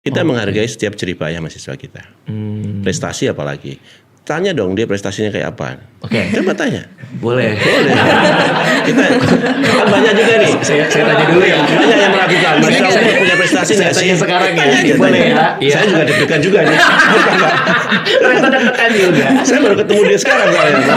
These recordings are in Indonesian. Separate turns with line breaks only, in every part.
Kita menghargai setiap jerih payah mahasiswa kita. Prestasi apalagi. Tanya dong dia prestasinya kayak apa.
Oke.
Coba tanya.
Boleh.
Kita kan banyak juga nih.
Saya tanya dulu ya.
Banyak yang melakukan. Mas Cau punya prestasi nggak sih?
Tanya sekarang ya.
Tanya dia,
Boleh
tanya.
ya.
Saya juga deg-degan juga nih.
Ternyata deg-degan juga.
Saya baru ketemu dia sekarang soalnya.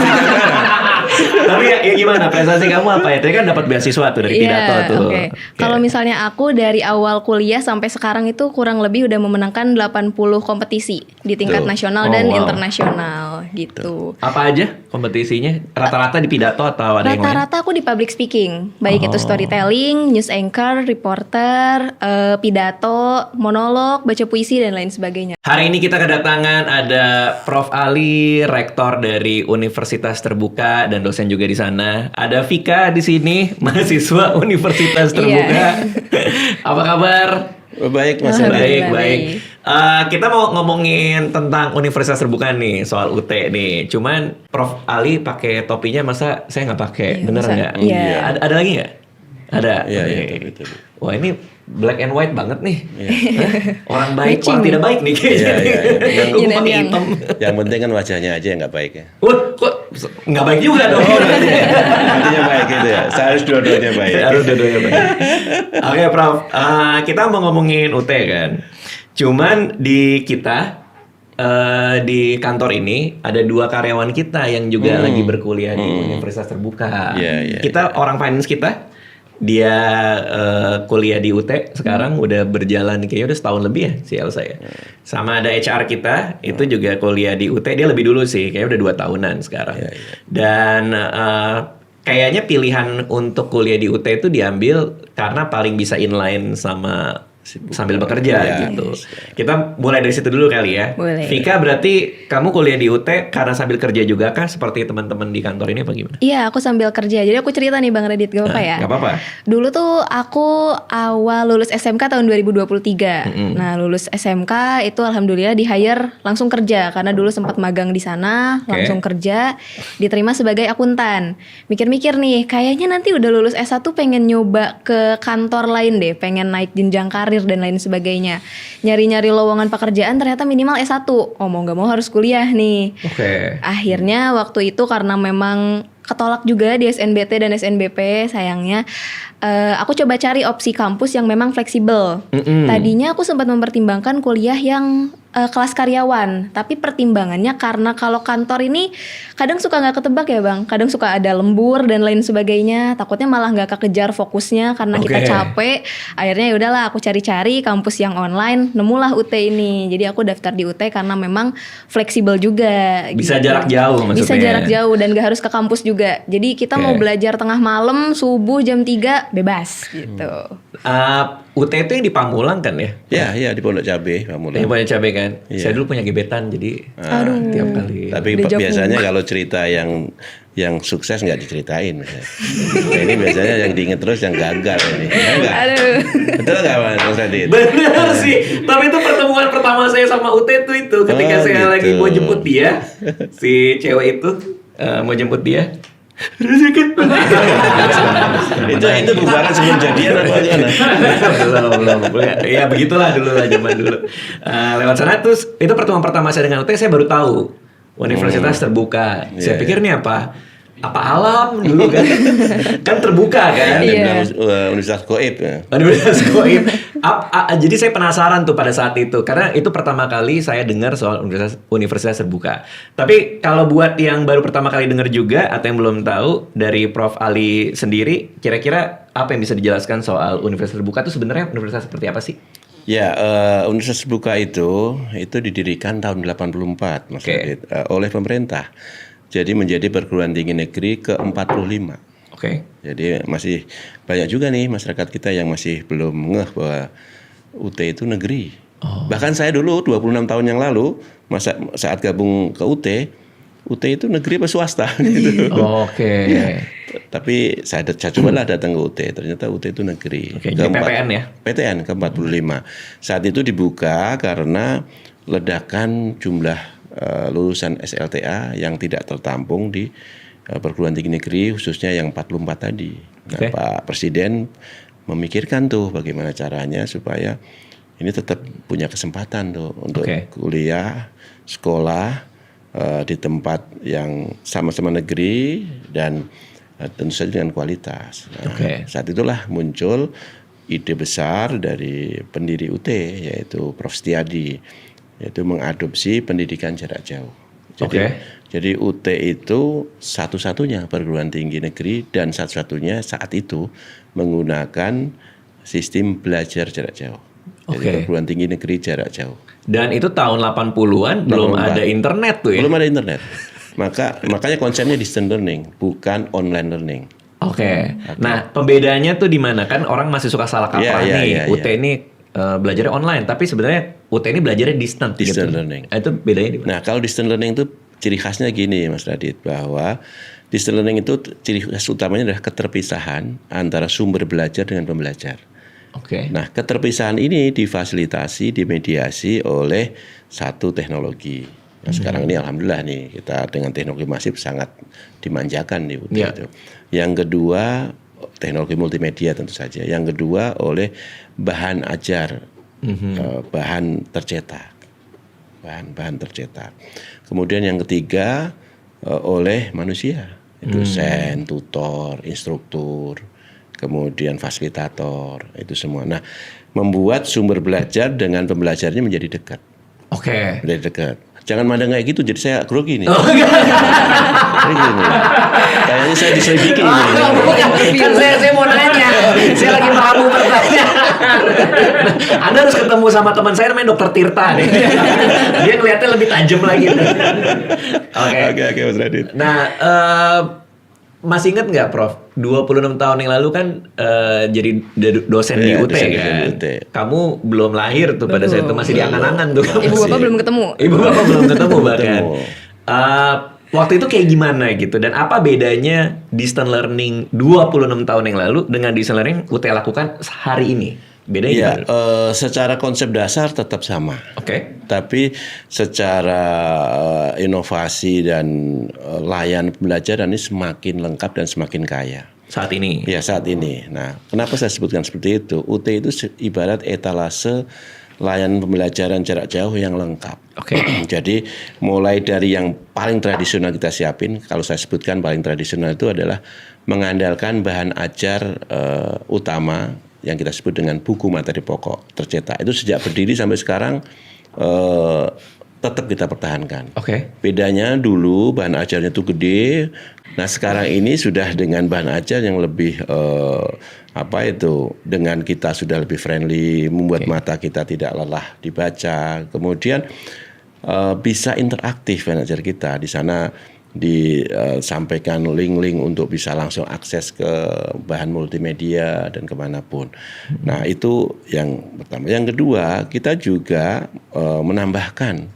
Tapi ya gimana prestasi kamu apa ya? Tadi kan dapat beasiswa tuh dari pidato tuh.
Oke. Kalau misalnya aku dari awal kuliah sampai sekarang itu kurang lebih udah memenangkan 80 kompetisi di tingkat
Tuh.
nasional dan internasional gitu.
Apa aja kompetisinya? Rata-rata di pidato atau ada yang lain?
Rata-rata aku di public speaking, baik itu storytelling, news anchor, reporter, pidato, monolog, baca puisi dan lain sebagainya.
Hari ini kita kedatangan ada Prof. Ali, rektor dari Universitas Terbuka dan dosen juga di sana. Ada Vika di sini, mahasiswa Universitas Terbuka. Apa kabar?
Baik Mas.
Alhamdulillah,
Baik. Kita mau ngomongin tentang Universitas Terbuka nih, soal UT nih. Cuman Prof. Ali pakai topinya, masa saya nggak pakai?
Iya,
Bener
masa-
nggak?
iya.
Ada lagi nggak? Ada.
Iya,
Oke.
iya, betul.
Wah, ini black and white banget nih.
Iya.
Hah? Orang baik,
Matching
orang
nih.
tidak baik nih kayaknya.
Iya, iya, iya.
Kok
Yin and
pakai
yang.
hitam?
Yang penting kan wajahnya aja yang nggak baik ya.
Wah, kok nggak baik juga dong?
Artinya baik gitu ya. Saya harus dua-duanya baik.
Harus dua-duanya baik. Oke, Prof. Kita mau ngomongin UT kan. Cuman di kita di kantor ini ada 2 karyawan kita yang juga lagi berkuliah di Universitas Terbuka.
Iya, iya,
Kita orang finance kita, dia kuliah di UT sekarang udah berjalan kayaknya udah setahun lebih ya si Elsa ya. Sama ada HR kita itu juga kuliah di UT, dia lebih dulu sih, kayaknya udah 2 tahunan sekarang.
Iya, iya.
Dan kayaknya pilihan untuk kuliah di UT itu diambil karena paling bisa inline sama sambil bekerja
Ya,
gitu.
yes.
Kita mulai dari situ dulu kali ya.
Boleh.
Vika, berarti kamu kuliah di UT karena sambil kerja juga kah seperti teman-teman di kantor ini apa gimana?
Iya, aku sambil kerja. Jadi aku cerita nih Bang Radit, gak apa-apa ya?
Gak apa-apa.
Dulu tuh aku awal lulus SMK tahun 2023. Nah, lulus SMK itu alhamdulillah di hire langsung kerja karena dulu sempat magang di sana,
Oke.
langsung kerja, diterima sebagai akuntan. Mikir-mikir nih, kayaknya nanti udah lulus S1 pengen nyoba ke kantor lain deh, pengen naik jenjang karir dan lain sebagainya. Nyari-nyari lowongan pekerjaan ternyata minimal S1. Oh, mau gak mau harus kuliah nih.
Oke.
Akhirnya waktu itu karena memang ketolak juga di SNBT dan SNBP sayangnya, aku coba cari opsi kampus yang memang fleksibel. Tadinya aku sempat mempertimbangkan kuliah yang kelas karyawan, tapi pertimbangannya karena kalau kantor ini kadang suka nggak ketebak ya Bang, kadang suka ada lembur dan lain sebagainya, takutnya malah nggak kekejar fokusnya karena kita
Oke.
capek. Akhirnya ya udahlah aku cari-cari kampus yang online, nemulah UT ini. Jadi aku daftar di UT karena memang fleksibel juga.
Bisa
gitu.
jarak jauh maksudnya.
Bisa jarak jauh dan gak harus ke kampus juga. Jadi kita
Oke.
mau belajar tengah malam, subuh jam 3 bebas gitu.
UT itu yang di Pamulang kan ya?
Ya, di Pondok Cabe, Pamulang.
Yang punya cabai kan?
Iya.
Saya dulu punya gebetan jadi
Aduh.
tiap kali.
Tapi
Deja vu.
biasanya kalau cerita yang sukses nggak diceritain. Misalnya. Nah, ini biasanya yang diinget terus yang gagal ini. Ya nggak?
Aduh.
Betul nggak Mas Radit?
Bener sih. Tapi itu pertemuan pertama saya sama UT itu ketika
Oh,
saya
gitu.
lagi mau jemput dia, si cewek itu mau jemput dia.
itu bubaran sebelum jadian apa gimana?
belum. Ya begitulah dulu lah zaman dulu. Lewat sana terus itu pertemuan pertama saya dengan UT, saya baru tahu Universitas Terbuka. Saya
Iya,
pikir nih apa alam dulu kan? Kan terbuka kan?
Dia
Iya.
bilang Universitas Goib ya.
Universitas Goib. Jadi saya penasaran tuh pada saat itu karena itu pertama kali saya dengar soal Universitas Terbuka. Tapi kalau buat yang baru pertama kali dengar juga atau yang belum tahu dari Prof. Ali sendiri, kira-kira apa yang bisa dijelaskan soal Universitas Terbuka itu sebenarnya universitas seperti apa sih?
Ya, Universitas Terbuka itu didirikan tahun 84 Mas
Oke.
Radit, oleh pemerintah. Jadi menjadi perguruan tinggi negeri ke-45.
Oke.
Jadi masih banyak juga nih masyarakat kita yang masih belum ngeh bahwa UT itu negeri. Bahkan saya dulu 26 tahun yang lalu saat gabung ke UT itu negeri apa swasta gitu.
Oke.
Tapi saya cobalah datang ke UT, ternyata UT itu negeri.
Oke, jadi PTN ya?
PTN ke-45. Saat itu dibuka karena ledakan jumlah lulusan SLTA yang tidak tertampung di perguruan tinggi negeri, khususnya yang 44 tadi. Nah,
Oke.
Pak Presiden memikirkan tuh bagaimana caranya supaya ini tetap punya kesempatan tuh untuk
Oke.
kuliah, sekolah di tempat yang sama-sama negeri dan tentu saja dengan kualitas. Nah,
Oke.
saat itulah muncul ide besar dari pendiri UT yaitu Prof. Setiadi, yaitu mengadopsi pendidikan jarak jauh. Jadi UT itu satu-satunya perguruan tinggi negeri dan satu-satunya saat itu menggunakan sistem belajar jarak jauh. Jadi perguruan tinggi negeri jarak jauh.
Dan itu tahun 80-an belum
84.
ada internet tuh ya?
Belum ada internet. Makanya konsepnya distance learning, bukan online learning.
Oke. Nah, pembedanya tuh di mana? Kan orang masih suka salah kaprah nih. UT ini belajarnya online, tapi sebenarnya UT ini belajarnya distance
learning.
Itu bedanya di mana?
Nah, kalau distance learning itu ciri khasnya gini, Mas Radit, bahwa distance learning itu ciri khas utamanya adalah keterpisahan antara sumber belajar dengan pembelajar.
Oke.
Nah, keterpisahan ini difasilitasi, dimediasi oleh satu teknologi. Nah, sekarang ini alhamdulillah nih kita dengan teknologi masif sangat dimanjakan di UT itu. Yang kedua, teknologi multimedia tentu saja. Yang kedua oleh bahan ajar, bahan tercetak. Bahan tercetak. Kemudian yang ketiga oleh manusia. Dosen, tutor, instruktur, kemudian fasilitator, itu semua. Nah, membuat sumber belajar dengan pembelajarnya menjadi dekat.
Oke.
Menjadi dekat. Jangan mandang kayak gitu, jadi saya grogi nih.
Oh, enggak.
Kayaknya saya diselidiki ini.
Kan saya mau nanya. Saya lagi mau bertanya. Anda harus ketemu sama teman saya namanya Dr. Tirta nih. Dia ngeliatnya lebih tajam lagi.
Oke, Mas Radit.
Nah, masih ingat nggak, Prof? 26 tahun yang lalu kan jadi dosen di UT
dosen
kan?
di UT.
Kamu belum lahir tuh pada saat itu, masih di angan-angan tuh.
Ibu bapak belum ketemu.
Ibu bapak belum ketemu bahkan. Waktu itu kayak gimana gitu? Dan apa bedanya distance learning 26 tahun yang lalu dengan distance learning UT lakukan hari ini? Bedanya
Ya,
gimana?
secara konsep dasar tetap sama.
Oke.
Tapi secara inovasi dan layanan pembelajaran ini semakin lengkap dan semakin kaya.
Saat ini.
Ya, saat ini. Nah, kenapa saya sebutkan seperti itu? UT itu ibarat etalase layanan pembelajaran jarak jauh yang lengkap.
Oke.
Jadi mulai dari yang paling tradisional kita siapin, kalau saya sebutkan paling tradisional itu adalah mengandalkan bahan ajar utama yang kita sebut dengan buku materi pokok tercetak. Itu sejak berdiri sampai sekarang tetap kita pertahankan.
Oke.
Bedanya dulu bahan ajarnya itu gede. Nah, sekarang ini sudah dengan bahan ajar yang lebih dengan kita sudah lebih friendly, membuat mata kita tidak lelah dibaca. Kemudian bisa interaktif bahan ajar kita. Di sana disampaikan link-link untuk bisa langsung akses ke bahan multimedia dan kemanapun. Nah, itu yang pertama. Yang kedua, kita juga menambahkan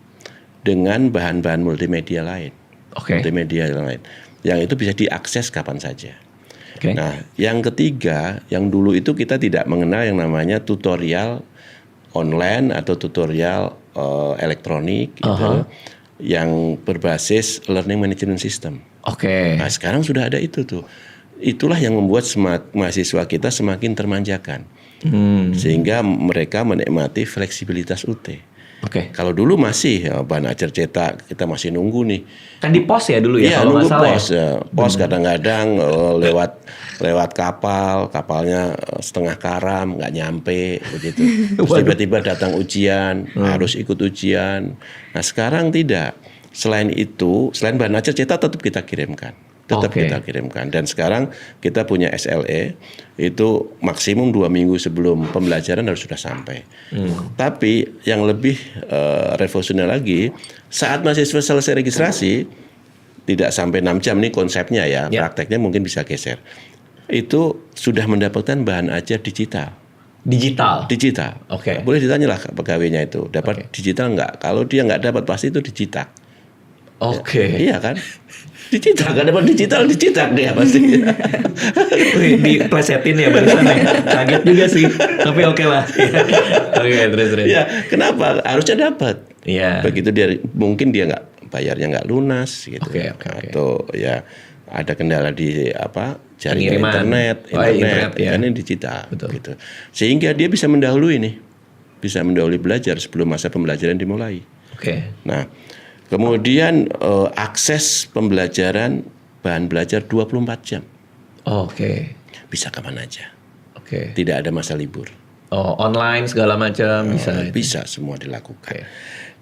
dengan bahan-bahan multimedia lain. Multimedia lain yang itu bisa diakses kapan saja. Nah, yang ketiga, yang dulu itu kita tidak mengenal yang namanya tutorial online atau tutorial elektronik gitu, yang berbasis learning management system. Nah, sekarang sudah ada itu tuh. Itulah yang membuat mahasiswa kita semakin termanjakan. Sehingga mereka menikmati fleksibilitas UT. Kalau dulu masih bahan ajar cetak, kita masih nunggu nih.
Kan di pos ya dulu ya?
Iya,
kalau
nunggu
nggak salah
pos. Pos kadang-kadang lewat kapalnya setengah karam, nggak nyampe begitu. Terus tiba-tiba datang ujian, harus ikut ujian. Nah, sekarang tidak. Selain itu, selain bahan ajar cetak tetap kita kirimkan. Kita kirimkan. Dan sekarang kita punya SLE, itu maksimum 2 minggu sebelum pembelajaran harus sudah sampai. Tapi yang lebih revolusioner lagi, saat mahasiswa selesai registrasi, tidak sampai 6 jam, ini konsepnya ya, prakteknya mungkin bisa geser. Itu sudah mendapatkan bahan ajar digital. Digital. Boleh ditanya lah pegawainya itu, dapat digital nggak? Kalau dia nggak dapat, pasti itu dicetak. Iya kan? Dicetak, kan dapat digital, dicetak dia pasti.
Diplesetin ya barusan ya. Kaget juga sih. Tapi oke lah. Terus.
Ya, kenapa? Harusnya dapat.
Iya.
Begitu dia, mungkin dia nggak bayarnya nggak lunas gitu. Atau ya ada kendala di jaringan internet
ya.
ini digital gitu. Sehingga dia bisa mendahului nih. bisa mendahului belajar sebelum masa pembelajaran dimulai.
Oke.
Nah, kemudian akses pembelajaran bahan belajar 24 jam.
Oke.
Bisa kapan aja.
Oke.
Tidak ada masa libur.
Oh, online segala macam bisa.
Bisa semua dilakukan.
Oke.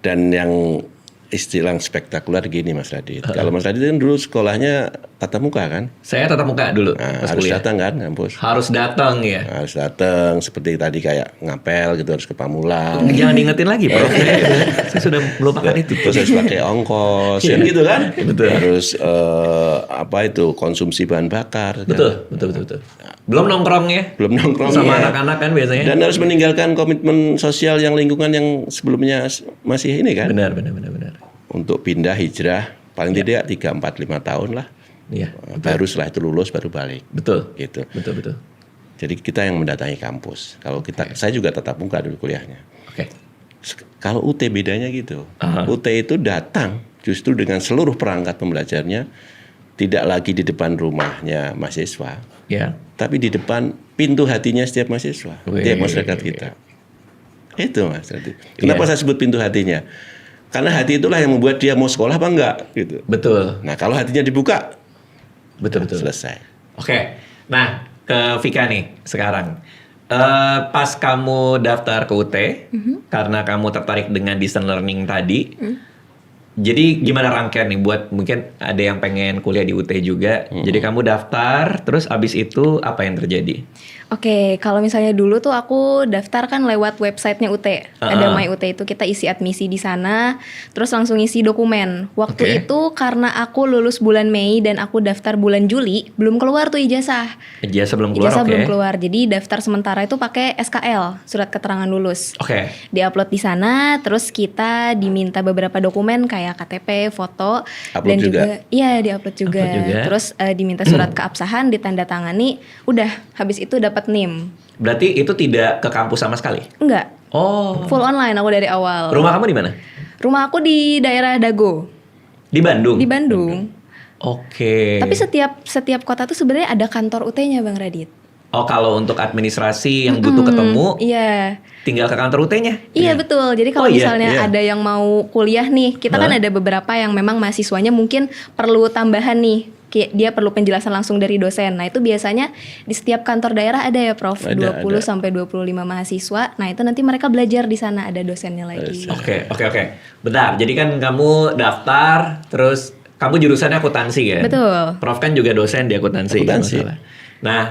Dan yang istilah spektakuler gini Mas Radit. Kalau Mas Radit kan dulu sekolahnya tatap muka kan?
Saya tatap muka dulu
Nah,
pas
harus
kuliah.
datang kan kampus.
Harus datang ya.
Harus datang seperti tadi kayak ngapel gitu harus ke Pamulang.
Jangan diingetin lagi, Prof. Saya sudah melupakan itu.
Terus harus pakai ongkos kan gitu kan?
Betul.
Harus apa itu konsumsi bahan bakar.
Betul. Belum nongkrongnya.
Belum nongkrong
Sama anak-anak kan biasanya.
Dan harus meninggalkan komitmen sosial yang lingkungan yang sebelumnya masih ini kan.
Benar.
Untuk pindah hijrah paling tidak 3, 4, 5 tahun lah.
Iya.
Baru setelah itu lulus baru balik.
Betul.
Gitu.
Betul.
Jadi kita yang mendatangi kampus. Kalau saya juga tatap muka dulu kuliahnya.
Oke.
Kalau UT bedanya gitu.
Aha.
UT itu datang justru dengan seluruh perangkat pembelajarnya, tidak lagi di depan rumahnya mahasiswa,
Ya.
tapi di depan pintu hatinya setiap mahasiswa, setiap masyarakat kita. Itu Mas Radit. Kenapa saya sebut pintu hatinya? Karena hati itulah yang membuat dia mau sekolah apa enggak gitu.
Betul.
Nah, kalau hatinya dibuka,
Betul.
selesai.
Oke. Nah, ke Vika nih sekarang. Pas kamu daftar ke UT, karena kamu tertarik dengan distance learning tadi, jadi gimana rangkaian nih buat mungkin ada yang pengen kuliah di UT juga. Jadi kamu daftar, terus abis itu apa yang terjadi?
Oke, kalau misalnya dulu tuh aku daftar kan lewat websitenya UT. Ada My UT itu kita isi admisi di sana, terus langsung isi dokumen. Waktu
Oke.
itu karena aku lulus bulan Mei dan aku daftar bulan Juli, belum keluar tuh ijazah.
Ijazah belum keluar,
Ijazah
oke.
belum keluar. Jadi daftar sementara itu pakai SKL, surat keterangan lulus.
Oke.
Diupload di sana, terus kita diminta beberapa dokumen kayak KTP, foto,
Upload
dan
juga?
iya diupload juga.
Upload juga.
Terus diminta surat keabsahan, ditandatangani, udah habis itu dapat NIM.
Berarti itu tidak ke kampus sama sekali?
Enggak,
Oh.
full online aku dari awal.
Rumah kamu di mana?
Rumah aku di daerah Dago,
Di Bandung.
di Bandung.
Oke.
Tapi setiap kota tuh sebenarnya ada kantor UT-nya Bang Radit.
Oh, kalau untuk administrasi yang butuh ketemu,
Iya.
tinggal ke kantor UT-nya?
Iya betul. Jadi kalau
Oh, iya,
misalnya
iya.
ada yang mau kuliah nih, kita kan ada beberapa yang memang mahasiswanya mungkin perlu tambahan nih. Kayak dia perlu penjelasan langsung dari dosen. Nah, itu biasanya di setiap kantor daerah ada ya, Prof.
Ada,
20 sampai 25 mahasiswa. Nah, itu nanti mereka belajar di sana, ada dosennya lagi.
Oke. Bentar, jadi kan kamu daftar, terus kamu jurusannya akuntansi kan?
Betul.
Prof kan juga dosen di akuntansi.
Akuntansi.
nggak salah. Nah,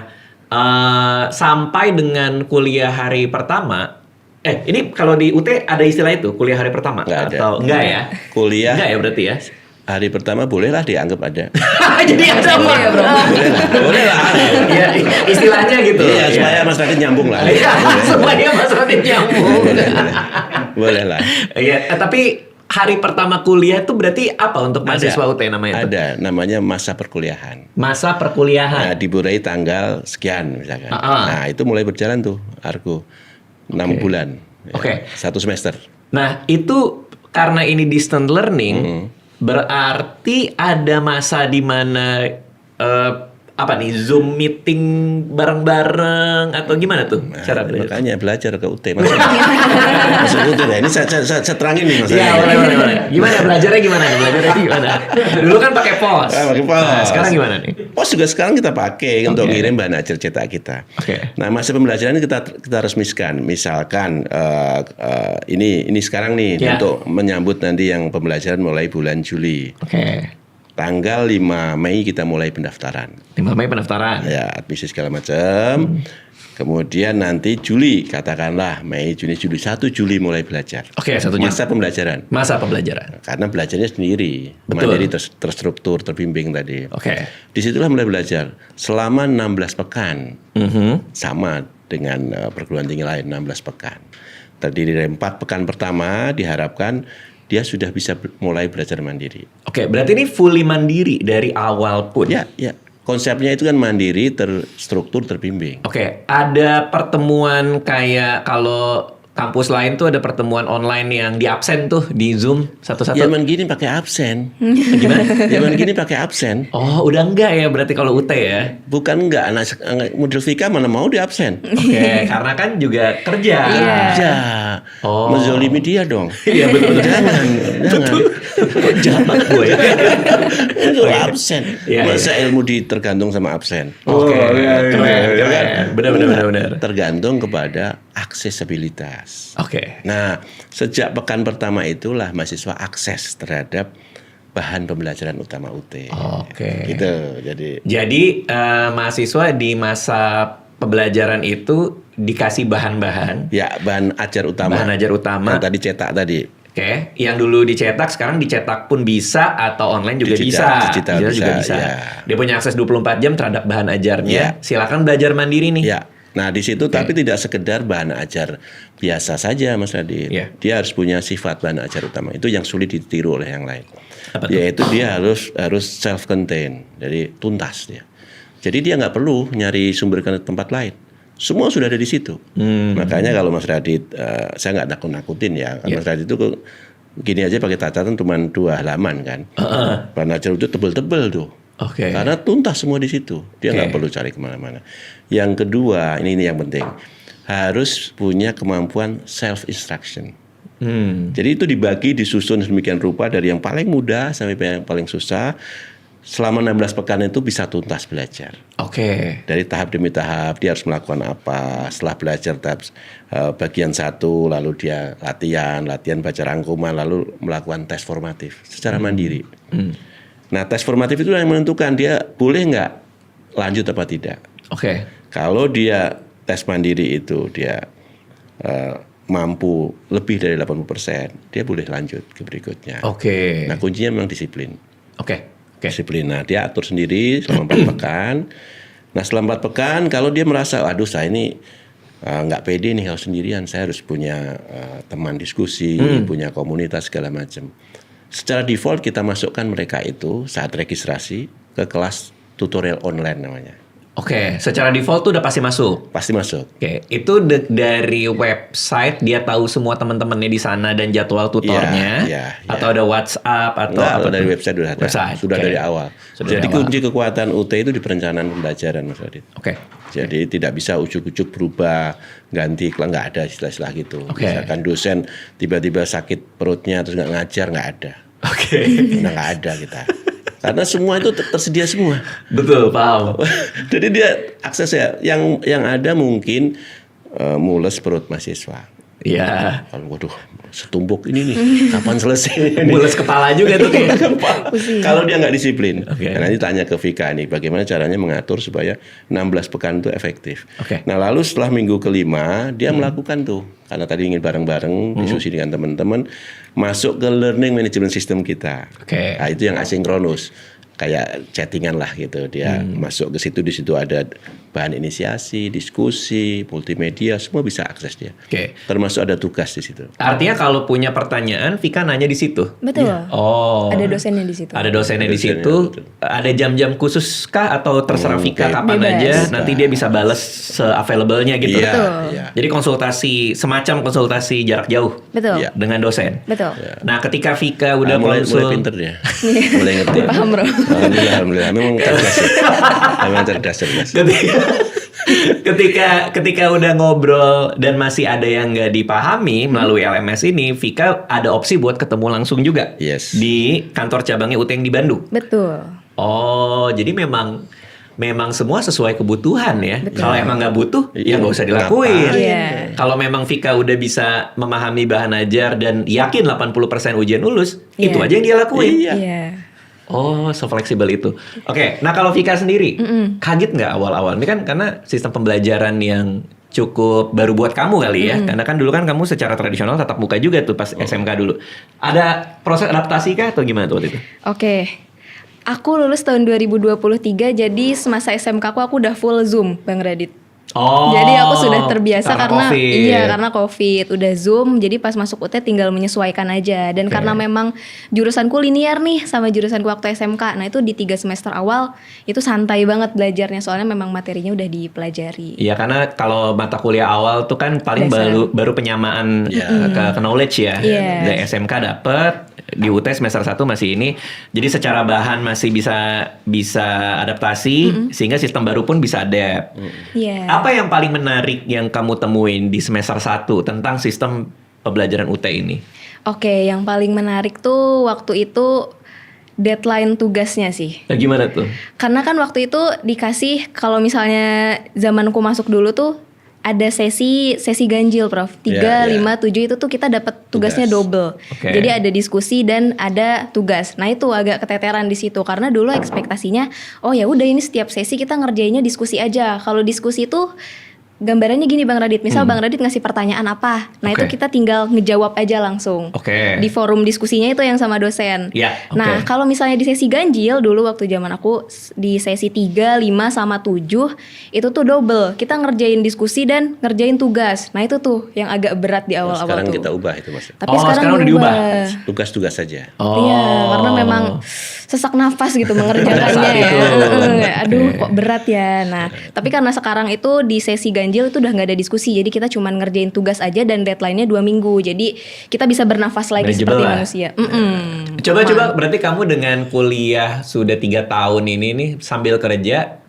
sampai dengan kuliah hari pertama, ini kalau di UT ada istilah itu, kuliah hari pertama?
Nggak ada.
Atau enggak ya?
Kuliah
Enggak ya berarti ya?
hari pertama bolehlah dianggap ada.
Jadi ada apa?
Boleh lah.
Iya, istilahnya gitu.
Iya, supaya Mas Radit nyambung lah.
Iya, semuanya Mas Radit nyambung.
Boleh lah.
Iya, tapi hari pertama kuliah itu berarti apa untuk mahasiswa UT namanya itu?
Ada, namanya masa perkuliahan.
Masa
Nah,
perkuliahan.
diburai tanggal sekian misalkan. Nah, itu mulai berjalan tuh, Argo. 6 bulan. Ya,
Oke.
1 semester.
Nah, itu karena ini distance learning, berarti ada masa di mana apa nih Zoom meeting bareng-bareng atau gimana tuh cara belajar?
Makanya belajar ke UT. Masuk UT. Nah, ini saya terangin nih Mas.
Iya, boleh. Gimana belajarnya gimana? Belajarnya gimana? Dulu kan pakai pos.
Pakai pos.
Nah, sekarang gimana nih?
Pos juga sekarang kita pakai untuk ngirim bahan ajar cetak kita.
Oke.
Nah, masa pembelajaran ini kita resmikan. Misalkan ini sekarang nih
Ya.
untuk menyambut nanti yang pembelajaran mulai bulan Juli.
Oke.
Tanggal 5 Mei kita mulai pendaftaran.
5 Mei pendaftaran.
Ya, admisi segala macam. Kemudian nanti Juli, katakanlah Mei, Juni, Juli, 1 Juli mulai belajar.
Oke, 1 Juli.
Masa pembelajaran.
Masa pembelajaran.
Karena belajarnya sendiri,
Betul.
mandiri, terstruktur, terbimbing tadi.
Oke.
Disitulah mulai belajar selama 16 pekan,
Mhm.
sama dengan perguruan tinggi lain 16 pekan. Terdiri dari 4 pekan pertama diharapkan dia sudah bisa mulai belajar mandiri.
Oke, berarti ini fully mandiri dari awal pun.
Ya. Konsepnya itu kan mandiri, terstruktur, terbimbing.
Oke, ada pertemuan kayak kalau kampus lain tuh ada pertemuan online yang di absen tuh di Zoom satu-satu.
Zaman gini pakai absen.
Gimana?
Zaman gini pakai absen.
Oh, udah enggak ya berarti kalau UT ya?
Bukan enggak, anak model Vika mana mau di absen.
Oke, karena kan juga kerja.
Ya,
Oh.
menzolimi dia dong.
Iya betul.
Jangan.
Kok jahat banget gue ya?
Itu absen.
Iya,
Masa ilmu tergantung sama absen.
Oke,
iya,
keren. Benar.
Tergantung kepada aksesibilitas.
Oke.
Nah, sejak pekan pertama itulah mahasiswa akses terhadap bahan pembelajaran utama UT.
Oke.
Gitu.
Jadi mahasiswa di masa pembelajaran itu dikasih bahan-bahan.
Ya, bahan ajar utama.
Bahan ajar utama.
Yang tadi cetak tadi.
Oke, yang dulu dicetak sekarang dicetak pun bisa atau online juga
Digital
juga
bisa,
bisa.
ya.
Dia punya akses 24 jam terhadap bahan ajarnya.
Ya.
Silakan belajar mandiri nih.
Ya. Nah, di situ tapi tidak sekedar bahan ajar biasa saja, Mas Radit.
Ya.
Dia harus punya sifat bahan ajar utama. Itu yang sulit ditiru oleh yang lain.
Apa tuh?
Yaitu dia harus self contained. Jadi tuntas dia. Jadi dia nggak perlu nyari sumber ke tempat lain. Semua sudah ada di situ. Makanya kalau Mas Radit, saya nggak nakut-nakutin ya. Mas Radit itu gini aja pakai catatan cuma 2 halaman kan. Bahan ajar itu tebel-tebel tuh.
Oke.
Karena tuntas semua di situ. Dia nggak perlu cari kemana-mana. Yang kedua, ini yang penting. Harus punya kemampuan self-instruction. Jadi itu dibagi, disusun sedemikian rupa dari yang paling mudah sampai yang paling susah. Selama 16 pekan itu bisa tuntas belajar.
Oke.
Dari tahap demi tahap dia harus melakukan apa. Setelah belajar tahap bagian 1, lalu dia latihan baca rangkuman, lalu melakukan tes formatif secara mandiri. Nah, tes formatif itu yang menentukan dia boleh nggak lanjut apa tidak.
Oke.
Kalau dia tes mandiri itu dia mampu lebih dari 80%, dia boleh lanjut ke berikutnya.
Oke.
Nah, kuncinya memang disiplin.
Oke.
Disiplin. Nah, dia atur sendiri selama 4 pekan. Nah, selama 4 pekan, kalau dia merasa, aduh saya ini nggak pede nih kalau sendirian, saya harus punya teman diskusi, punya komunitas segala macam. Secara default kita masukkan mereka itu saat registrasi ke kelas tutorial online namanya.
Oke, secara default tuh udah pasti masuk.
Pasti masuk.
Oke, itu dari website dia tahu semua teman-temannya di sana dan jadwal tutornya,
Iya.
atau ada WhatsApp atau
Enggak,
apa
dari
tuh?
website sudah ada. Sudah
oke.
dari awal.
Sudah
Jadi
dari awal.
kunci kekuatan UT itu di perencanaan pembelajaran, Mas Radit.
Oke.
Jadi tidak bisa ujuk-ujuk berubah, ganti, nggak ada istilah-istilah gitu.
Oke.
Misalkan dosen tiba-tiba sakit perutnya terus nggak ngajar, nggak ada.
Oke.
Udah nggak ada kita. Karena semua itu tersedia semua.
Betul, paham.
Jadi dia akses ya. Yang ada mungkin mules perut mahasiswa.
Iya.
Kalau waduh setumpuk ini nih, kapan selesai?
Mules kepala juga tuh kayak.
Kalau dia nggak disiplin.
Oke.
Nah, nanti tanya ke Vika nih, bagaimana caranya mengatur supaya 16 pekan itu efektif.
Oke.
Nah, lalu setelah minggu kelima, dia melakukan tuh. Karena tadi ingin bareng-bareng, diskusi dengan teman-teman, masuk ke learning management system kita.
Oke.
Nah, itu yang asinkronus. Kayak chattingan lah gitu. Dia masuk ke situ, di situ ada bahan inisiasi, diskusi, multimedia, semua bisa akses dia.
Oke.
Termasuk ada tugas di situ.
Artinya kalau punya pertanyaan, Vika nanya di situ.
Betul.
Oh.
Ada dosennya di situ.
Ada dosennya di
Dosennya,
situ.
betul.
Ada jam-jam khusus kah atau terserah Vika
Bebas.
kapan aja?
Bebas.
Nanti dia bisa balas se-available-nya gitu.
Iya,
Betul.
iya.
Jadi semacam konsultasi jarak jauh
Betul.
Iya.
dengan dosen.
Betul.
Nah, ketika Vika udah
mulai
konsul,
pinter dia. Mulai ngerti.
Paham, bro.
Alhamdulillah. Memang cerdas. Memang cerdas.
ketika udah ngobrol dan masih ada yang nggak dipahami melalui LMS ini, Vika ada opsi buat ketemu langsung juga
Yes.
di kantor cabangnya UT yang di Bandung.
Betul.
Oh, jadi memang semua sesuai kebutuhan ya. Kalau emang nggak butuh, ya nggak usah dilakuin.
Iya.
Kalau memang Vika udah bisa memahami bahan ajar dan yakin 80% ujian lulus,
Iya.
itu aja yang dia lakuin.
Iya.
Iya.
Oh, se-fleksibel itu. Oke, nah kalau Vika sendiri, kaget nggak awal-awal? Ini kan karena sistem pembelajaran yang cukup baru buat kamu kali ya. Karena kan dulu kan kamu secara tradisional tatap muka juga tuh pas SMK dulu. Ada proses adaptasi kah atau gimana tuh waktu itu?
Oke. Aku lulus tahun 2023, jadi semasa SMK aku udah full Zoom, Bang Radit.
Oh.
Jadi aku sudah terbiasa karena
COVID.
karena COVID udah Zoom, jadi pas masuk UT tinggal menyesuaikan aja. Dan karena memang jurusanku linear nih sama jurusanku waktu SMK. Nah, itu di 3 semester awal itu santai banget belajarnya soalnya memang materinya udah dipelajari.
Iya, karena kalau mata kuliah awal tuh kan paling baru penyamaan ke knowledge ya.
Iya.
Dari SMK dapet, di UT semester 1 masih ini. Jadi secara bahan masih bisa adaptasi sehingga sistem baru pun bisa adapt.
Iya.
Apa yang paling menarik yang kamu temuin di semester 1 tentang sistem pembelajaran UT ini?
Oke, yang paling menarik tuh waktu itu deadline tugasnya sih.
Nah, gimana tuh?
Karena kan waktu itu dikasih kalau misalnya zamanku masuk dulu tuh ada sesi ganjil, Prof. 3, 5, 7 itu tuh kita dapat tugasnya double.
Oke.
Jadi ada diskusi dan ada tugas. Nah, itu agak keteteran di situ karena dulu ekspektasinya oh ya udah ini setiap sesi kita ngerjainnya diskusi aja. Kalau diskusi itu gambarannya gini Bang Radit, misal Bang Radit ngasih pertanyaan apa, nah itu kita tinggal ngejawab aja langsung. Di forum diskusinya itu yang sama dosen. Nah kalau misalnya di sesi ganjil dulu waktu zaman aku di sesi 3, 5 sama 7 itu tuh double, kita ngerjain diskusi dan ngerjain tugas. Nah itu tuh yang agak berat di awal-awal
sekarang
tuh.
kita ubah itu Mas.
Tapi sekarang udah diubah.
Tugas-tugas saja.
Iya, karena memang sesak nafas gitu mengerjakannya ya. Aduh kok berat ya. Nah, tapi karena sekarang itu di sesi ganjil itu udah nggak ada diskusi, jadi kita cuma ngerjain tugas aja dan deadline-nya 2 minggu. Jadi kita bisa bernafas lagi seperti manusia.
Coba berarti kamu dengan kuliah sudah 3 tahun ini nih sambil kerja,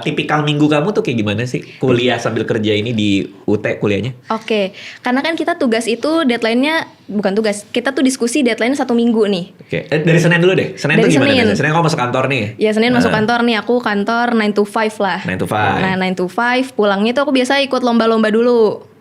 tipikal minggu kamu tuh kayak gimana sih kuliah sambil kerja ini di UT kuliahnya?
Oke, karena kan kita tugas itu deadline-nya bukan tugas, kita tuh diskusi deadline 1 minggu nih.
Dari Senin dulu deh. Senin
dari
tuh gimana?
Senin.
Senin kamu masuk kantor nih?
Ya Senin masuk kantor nih, aku kantor 9 to 5 lah.
9 to 5.
Nah 9 to 5 pulangnya tuh aku biasa ikut lomba-lomba dulu.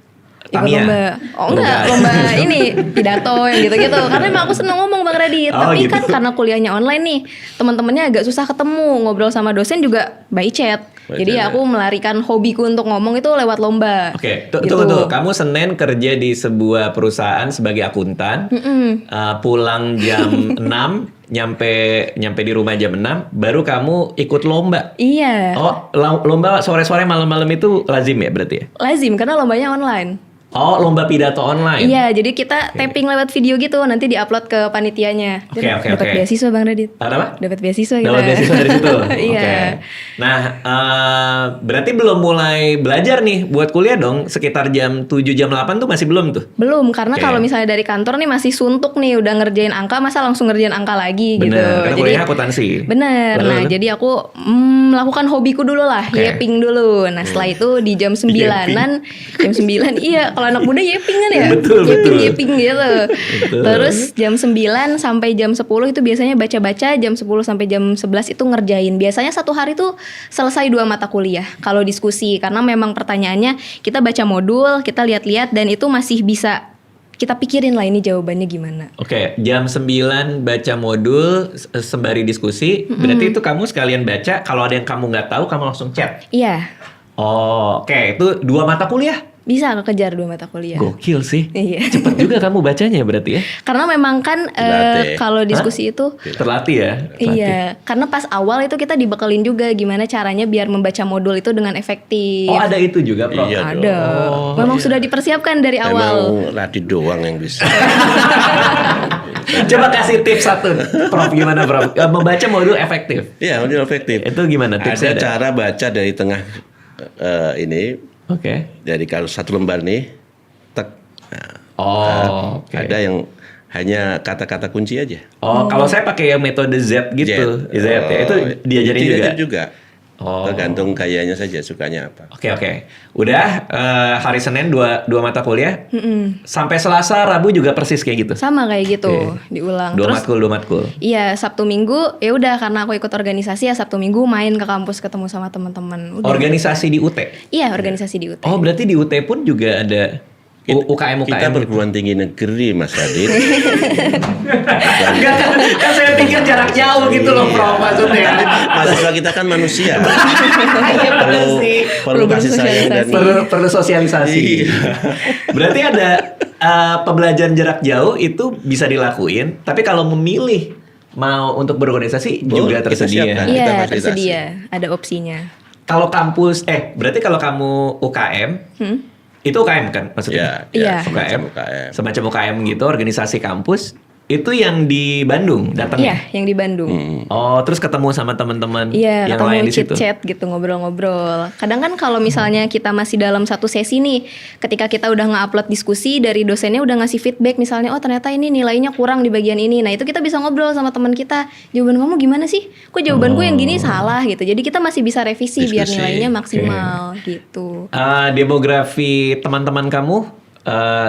Ikut lomba. Oh enggak, lomba ini pidato yang gitu-gitu. Karena emang aku seneng ngomong Bang Radit. Tapi kan karena kuliahnya online nih, teman-temannya agak susah ketemu, ngobrol sama dosen juga by chat. Jadi aku melarikan hobiku untuk ngomong itu lewat lomba.
Tunggu. Kamu Senin kerja di sebuah perusahaan sebagai akuntan, pulang jam 6, nyampe di rumah jam 6, baru kamu ikut lomba.
Iya.
Oh, lomba sore-sore malam-malam itu lazim ya berarti ya?
Lazim karena lombanya online.
Oh, lomba pidato online.
Iya, jadi kita tapping lewat video gitu, nanti diupload ke panitianya. Dapat beasiswa Bang Radit.
Apa?
Dapat beasiswa kita.
Dapat beasiswa dari situ.
Iya.
Nah, berarti belum mulai belajar nih buat kuliah dong. Sekitar jam 7 jam 8 tuh masih belum tuh?
Belum, karena kalau misalnya dari kantor nih masih suntuk nih, udah ngerjain angka, masa langsung ngerjain angka lagi gitu.
Karena kuliahnya akuntansi.
Bener. Nah, jadi aku melakukan hobiku dulu lah, yeping dulu. Nah, setelah itu di jam 9-an, jam 9 iya, kalau anak muda yeping kan ya?
Betul.
Yeping gitu. Terus jam 9 sampai jam 10 itu biasanya baca-baca, jam 10 sampai jam 11 itu ngerjain. Biasanya satu hari tuh selesai 2 mata kuliah kalau diskusi, karena memang pertanyaannya kita baca modul, kita lihat-lihat dan itu masih bisa kita pikirin lah ini jawabannya gimana.
Jam 9 baca modul sembari diskusi, berarti itu kamu sekalian baca, kalau ada yang kamu nggak tahu kamu langsung chat?
Iya.
Itu 2 mata kuliah?
Bisa kekejar 2 mata kuliah.
Gokil sih.
Iya.
Cepet juga kamu bacanya berarti ya?
Karena memang kan kalau diskusi itu
terlatih ya?
Iya, karena pas awal itu kita dibekelin juga gimana caranya biar membaca modul itu dengan efektif.
Oh, ada itu juga, Prof?
Iya
ada. Memang sudah dipersiapkan dari awal.
Emang Radit doang yang bisa.
Coba kasih tips satu, Prof. Gimana, Prof? Membaca modul efektif.
Iya, modul efektif.
Itu gimana tipsnya?
Ada cara baca dari tengah ini. Jadi kalau 1 lembar nih, tek. Ada yang hanya kata-kata kunci aja.
Kalau saya pakai yang metode Z gitu. Z ya. Itu diajarin juga.
Tergantung gayanya saja, sukanya apa.
Udah hari Senin 2 mata kuliah. Sampai Selasa, Rabu juga persis kayak gitu.
Sama kayak gitu, diulang.
2 matkul.
Iya, Sabtu Minggu ya udah karena aku ikut organisasi ya Sabtu Minggu main ke kampus ketemu sama teman-teman.
Organisasi di UT?
Iya, organisasi di UT.
Oh, berarti di UT pun juga ada UKM.
Kita perguruan tinggi negeri, Mas Radit.
kan saya pikir jarak jauh gitu loh, Prof, maksudnya.
Mahasiswa kita kan manusia.
perlu kasih sayang dan perlu sosialisasi. Berarti ada pembelajaran jarak jauh itu bisa dilakuin, tapi kalau memilih mau untuk berorganisasi juga tersedia.
Iya, tersedia. Ada opsinya.
kalau kampus, berarti kalau kamu UKM, itu UKM kan maksudnya?
Iya.
UKM.
Semacam UKM gitu, organisasi kampus. Itu yang di Bandung datangnya?
Iya, yang di Bandung.
Oh, terus ketemu sama teman-teman
Iya,
yang
ketemu
lain di situ?
chat gitu, ngobrol-ngobrol. Kadang kan kalau misalnya kita masih dalam satu sesi nih, ketika kita udah nge-upload diskusi, dari dosennya udah ngasih feedback misalnya, oh ternyata ini nilainya kurang di bagian ini. Nah itu kita bisa ngobrol sama teman kita, jawaban kamu gimana sih? Kok jawabanku yang gini salah gitu. Jadi kita masih bisa revisi biar
Diskusi.
nilainya maksimal gitu.
Demografi teman-teman kamu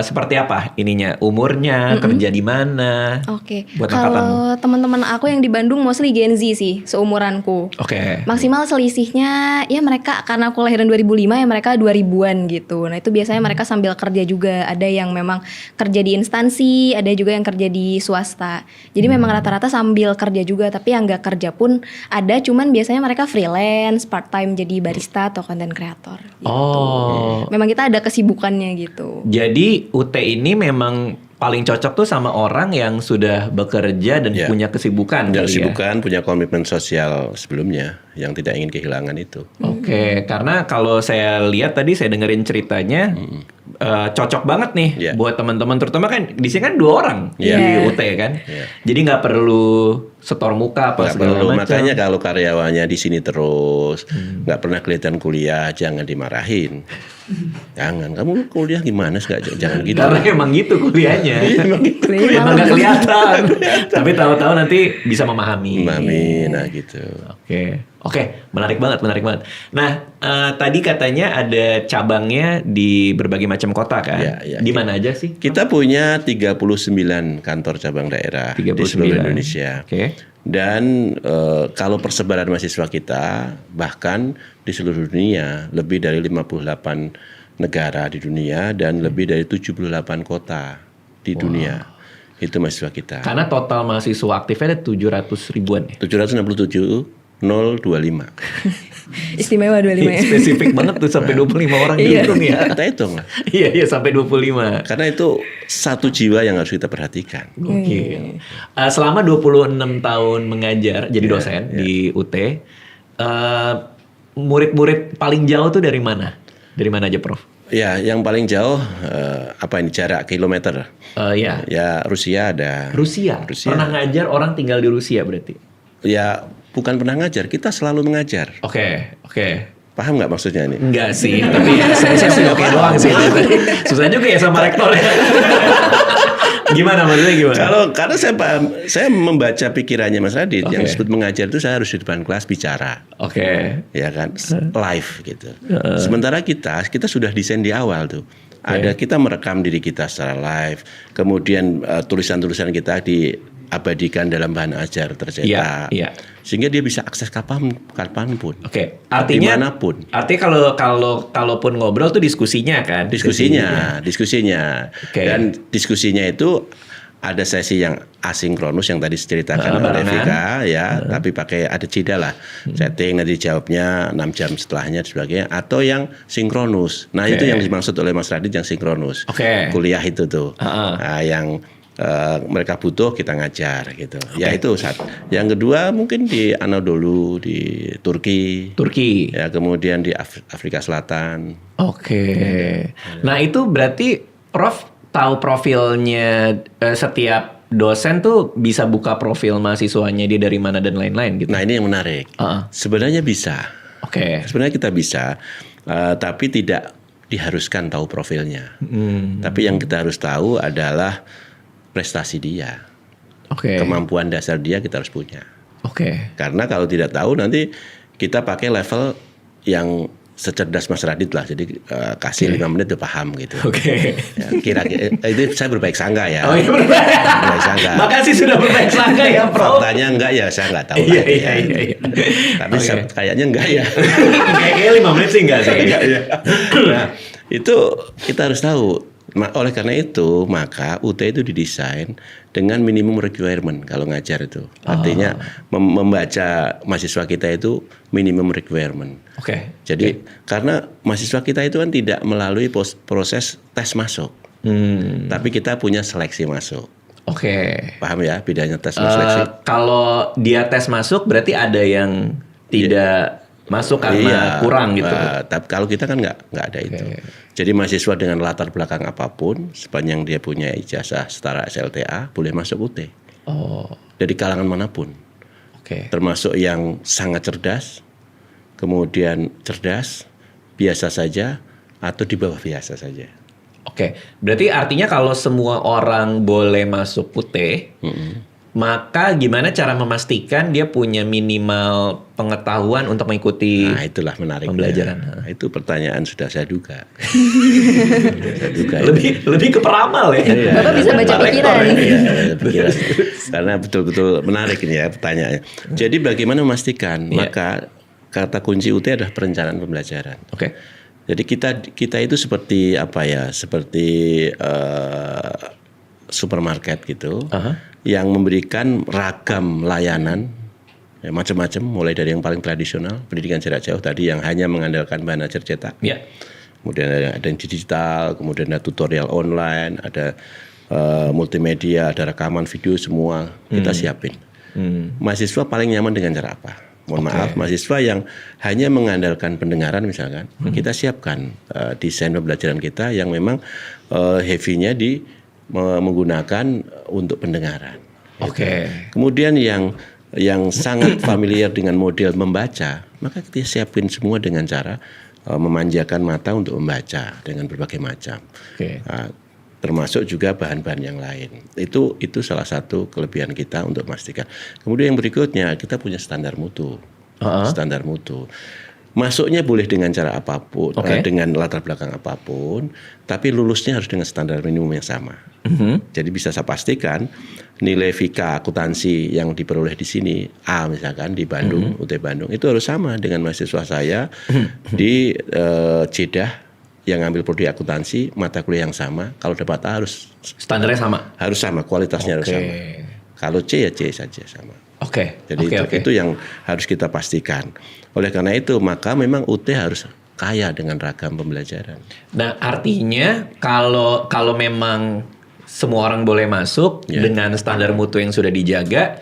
seperti apa ininya? Umurnya, kerja di mana?
Oke,
Buat angkatanmu.
kalau teman-teman aku yang di Bandung mostly Gen Z sih, seumuranku.
Oke.
Maksimal selisihnya ya mereka, karena aku lahiran 2005 ya mereka 2000-an gitu. Nah itu biasanya mereka sambil kerja juga. Ada yang memang kerja di instansi, ada juga yang kerja di swasta. Jadi memang rata-rata sambil kerja juga. Tapi yang gak kerja pun ada, cuman biasanya mereka freelance, part time jadi barista atau content creator gitu.
Oh.
Memang kita ada kesibukannya gitu.
Jadi UT ini memang paling cocok tuh sama orang yang sudah bekerja dan
Iya.
punya kesibukan
Punya
kali ya?
kesibukan, punya komitmen sosial sebelumnya yang tidak ingin kehilangan itu.
Oke, karena kalau saya lihat tadi saya dengerin ceritanya cocok banget nih
Iya.
buat teman-teman, terutama kan di sini kan 2 orang
Iya.
di UT kan, jadi nggak perlu setor muka apa
Nggak
segala
perlu,
macam.
makanya kalau karyawannya di sini terus nggak pernah kelihatan kuliah, jangan dimarahin. Jangan, kamu kuliah gimana sih? Jangan gitu.
Karena emang gitu kuliahnya, emang nggak kelihatan, tapi tahu-tahu nanti bisa memahami.
Mami, nah gitu.
Oke, menarik banget. Nah, tadi katanya ada cabangnya di berbagai macam kota kan?
Iya.
Di mana aja sih?
Kita punya 39 kantor cabang daerah di
39.
seluruh Indonesia.
Oke.
Dan kalau persebaran mahasiswa kita bahkan di seluruh dunia, lebih dari 58 negara di dunia dan lebih dari 78 kota di dunia. Itu mahasiswa kita.
Karena total mahasiswa aktifnya ada 700 ribuan ya?
767.025.
Istimewa 25 ya.
Spesifik banget tuh sampai 25 orang
Iya.
dihitung ya.
Kita hitung lah.
Iya sampai 25.
Karena itu satu jiwa yang harus kita perhatikan.
Gokil. Selama 26 tahun mengajar jadi dosen di UT, murid-murid paling jauh tuh dari mana? Dari mana aja, Prof?
Ya, yang paling jauh jarak kilometer.
Ya.
Ya Rusia ada.
Rusia. Pernah ngajar orang tinggal di Rusia berarti?
Ya bukan pernah ngajar, kita selalu mengajar.
Oke.
Paham nggak maksudnya ini?
Enggak sih, tapi ya, saya sih oke doang sih. Susah juga ya sama rektor ya. Gimana maksudnya gimana?
Karena saya paham, saya membaca pikirannya Mas Radit. Yang disebut mengajar itu saya harus di depan kelas bicara.
Oke.
Ya kan, live gitu. Sementara kita sudah desain di awal tuh. Ada kita merekam diri kita secara live. Kemudian tulisan-tulisan kita diabadikan dalam bahan ajar tercetak.
Iya.
Sehingga dia bisa akses kapanpun.
Oke. Artinya
dimanapun.
Artinya kalaupun ngobrol tuh diskusinya kan?
Diskusinya.
Oke.
Dan diskusinya itu ada sesi yang asinkronus yang tadi diceritakan oleh Vika ya, tapi pakai ada jeda lah. Setting nanti jawabnya 6 jam setelahnya dan sebagainya, atau yang sinkronus. Nah, itu yang dimaksud oleh Mas Radit yang sinkronus. Kuliah itu tuh. Nah, yang mereka butuh kita ngajar gitu. Ya itu satu. Yang kedua mungkin di Anadolu di Turki. Ya, kemudian di Afrika Selatan.
Nah, itu berarti Prof tahu profilnya setiap dosen tuh bisa buka profil mahasiswanya dia dari mana dan lain-lain gitu.
Nah, ini yang menarik. Sebenarnya bisa. Sebenarnya kita bisa, tapi tidak diharuskan tahu profilnya. Tapi yang kita harus tahu adalah prestasi dia. Kemampuan dasar dia kita harus punya. Karena kalau tidak tahu nanti kita pakai level yang secerdas Mas Radit lah, jadi kasih 5 menit udah paham gitu. Ya, kira-kira itu saya berbaik sangka ya. Berbaik sangka.
Makasih sudah berbaik sangka ya, Prof.
Faktanya enggak ya, saya enggak tahu.
Iya.
Tapi kayaknya enggak ya.
Kayaknya 5 menit sih enggak sih.
Nah, itu kita harus tahu. Oleh karena itu, maka UT itu didesain dengan minimum requirement kalau ngajar itu. Artinya membaca mahasiswa kita itu minimum requirement. Jadi karena mahasiswa kita itu kan tidak melalui proses tes masuk. Tapi kita punya seleksi masuk. Paham ya bedanya tes dan seleksi?
Kalau dia tes masuk berarti ada yang tidak masuk karena kurang gitu.
Tapi kalau kita kan nggak ada itu. Jadi mahasiswa dengan latar belakang apapun, sepanjang dia punya ijazah setara SLTA, boleh masuk UT. Dari kalangan manapun. Termasuk yang sangat cerdas, kemudian cerdas, biasa saja, atau di bawah biasa saja.
Berarti artinya kalau semua orang boleh masuk UT, maka gimana cara memastikan dia punya minimal pengetahuan untuk mengikuti
itulah menarik
pembelajaran?
Itu pertanyaan sudah saya duga.
Lebih ke peramal ya.
Bapak bisa baca pikiran.
Karena betul-betul menarik ini ya pertanyaannya. Jadi bagaimana memastikan? Maka kata kunci UT adalah perencanaan pembelajaran. Jadi kita itu seperti apa ya? Seperti supermarket gitu, yang memberikan ragam layanan ya, macam-macam, mulai dari yang paling tradisional pendidikan jarak jauh tadi yang hanya mengandalkan bahan ajar cetak, kemudian ada yang digital, kemudian ada tutorial online, ada multimedia, ada rekaman video, semua kita siapin. Mahasiswa paling nyaman dengan cara apa? Mohon maaf, mahasiswa yang hanya mengandalkan pendengaran misalkan, kita siapkan desain pembelajaran kita yang memang heavy-nya di menggunakan untuk pendengaran. Kemudian yang sangat familiar dengan model membaca, maka kita siapin semua dengan cara memanjakan mata untuk membaca dengan berbagai macam. Termasuk juga bahan-bahan yang lain. Itu salah satu kelebihan kita untuk memastikan. Kemudian yang berikutnya, kita punya standar mutu. Standar mutu. Masuknya boleh dengan cara apapun, dengan latar belakang apapun, tapi lulusnya harus dengan standar minimum yang sama. Jadi bisa saya pastikan nilai FIKA akuntansi yang diperoleh di sini A misalkan di Bandung, UT Bandung, itu harus sama dengan mahasiswa saya di Jeddah yang ngambil prodi akuntansi, mata kuliah yang sama. Kalau dapat A harus
standarnya sama.
Harus sama, kualitasnya harus sama. Kalau C ya C saja sama. Jadi itu yang harus kita pastikan. Oleh karena itu maka memang UT harus kaya dengan ragam pembelajaran.
Nah artinya kalau memang semua orang boleh masuk dengan standar mutu yang sudah dijaga,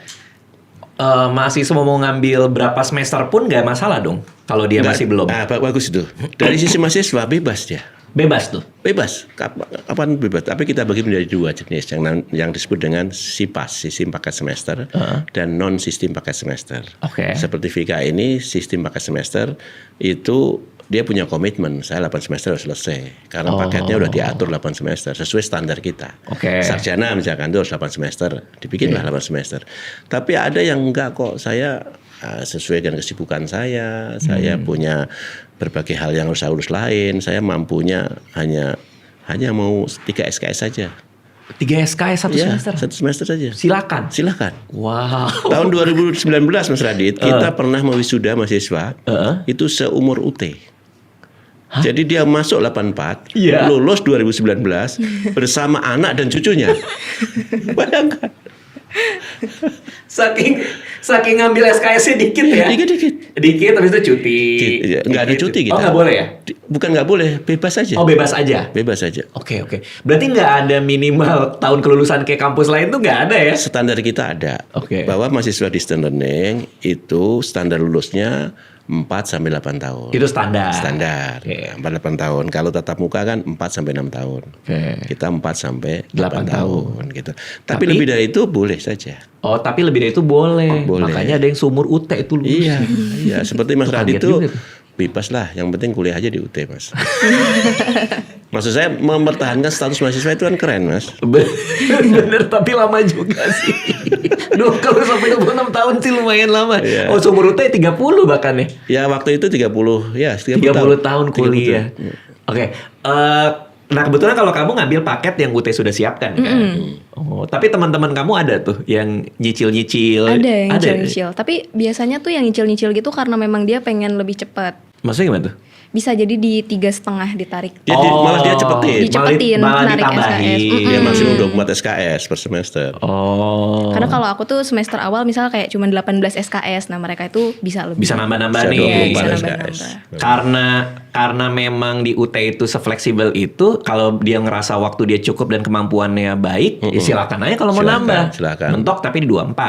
mahasiswa mau ngambil berapa semester pun nggak masalah dong kalau dia masih belum.
Bagus itu. Dari sisi mahasiswa bebas dia.
Bebas tuh.
Bebas. Kapan bebas? Tapi kita bagi menjadi dua jenis yang disebut dengan SIPAS, sistem paket semester, dan non sistem paket semester. Seperti FIKA ini sistem paket semester itu dia punya komitmen, saya 8 semester harus selesai. Karena paketnya udah diatur 8 semester sesuai standar kita. Sarjana misalkan itu harus 8 semester, dibikinlah 8 semester. Tapi ada yang enggak kok, saya sesuai dengan kesibukan saya punya berbagai hal yang harus saya urus lain, saya mampunya hanya mau 3 SKS saja.
3 SKS satu semester?
Satu semester saja.
Silakan. Wow.
Tahun 2019 Mas Radit, kita pernah mewisuda mahasiswa itu seumur UT. Jadi dia masuk 84, lulus 2019 bersama anak dan cucunya. Bayangkan.
Saking ngambil SKS-nya dikit ya? Dikit, habis itu cuti.
Nggak ada cuti kita.
Nggak boleh ya?
Bukan nggak boleh, bebas saja.
Bebas aja? Bebas aja. Oke. Berarti nggak ada minimal tahun kelulusan kayak kampus lain tuh nggak ada ya?
Standar kita ada. Bahwa mahasiswa distance learning itu standar lulusnya 4-8 tahun.
Itu standar?
Standar. 4-8 tahun. Kalau tatap muka kan 4-6 tahun. Kita 4-8 tahun. Gitu. Tapi lebih dari itu boleh saja.
Tapi lebih dari itu boleh. Makanya ada yang seumur UT itu lulus.
Iya. Seperti Mas Radit itu bebas lah. Yang penting kuliah aja di UT, Mas. Maksud saya mempertahankan status mahasiswa itu kan keren, Mas.
Bener, tapi lama juga sih. Kalau sampai 26 tahun sih lumayan lama. Seumur UT 30 bahkan ya?
Ya waktu itu 30
tahun kuliah. Nah kebetulan kalau kamu ngambil paket yang UT sudah siapkan kan? Tapi teman-teman kamu ada tuh yang nyicil-nyicil?
Ada yang nyicil-nyicil. Tapi biasanya tuh yang nyicil-nyicil gitu karena memang dia pengen lebih cepat.
Maksudnya gimana tuh?
Bisa jadi di 3,5 ditarik.
Malah dia cepetin.
Malah narik SKS.
Dia maksimum 24 SKS per semester.
Karena kalau aku tuh semester awal misalnya kayak cuma 18 SKS. Nah mereka itu bisa lebih.
Bisa nambah-nambah nih. Bisa nambah-nambah. Karena memang di UT itu sefleksibel itu, kalau dia ngerasa waktu dia cukup dan kemampuannya baik, ya silakan aja kalau mau nambah.
Silakan.
Mentok tapi di 24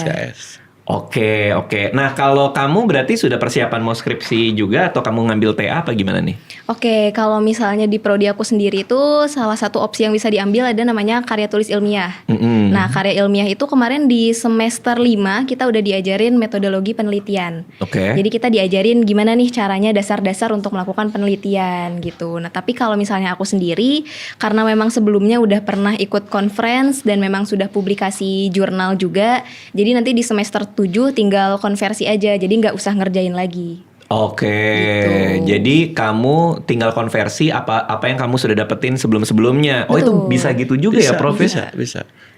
SKS.
Oke. Nah, kalau kamu berarti sudah persiapan mau skripsi juga atau kamu ngambil TA apa gimana nih?
Oke, kalau misalnya di prodi aku sendiri itu salah satu opsi yang bisa diambil ada namanya karya tulis ilmiah. Nah, karya ilmiah itu kemarin di semester 5 kita udah diajarin metodologi penelitian.
Oke.
Jadi kita diajarin gimana nih caranya dasar-dasar untuk melakukan penelitian gitu. Nah, tapi kalau misalnya aku sendiri karena memang sebelumnya udah pernah ikut conference dan memang sudah publikasi jurnal juga, jadi nanti di semester 7 tinggal konversi aja, jadi nggak usah ngerjain lagi.
Oke,
Gitu.
jadi kamu tinggal konversi apa yang kamu sudah dapetin sebelum-sebelumnya. Oh, itu
Betul.
bisa gitu juga ya, Prof?
Bisa.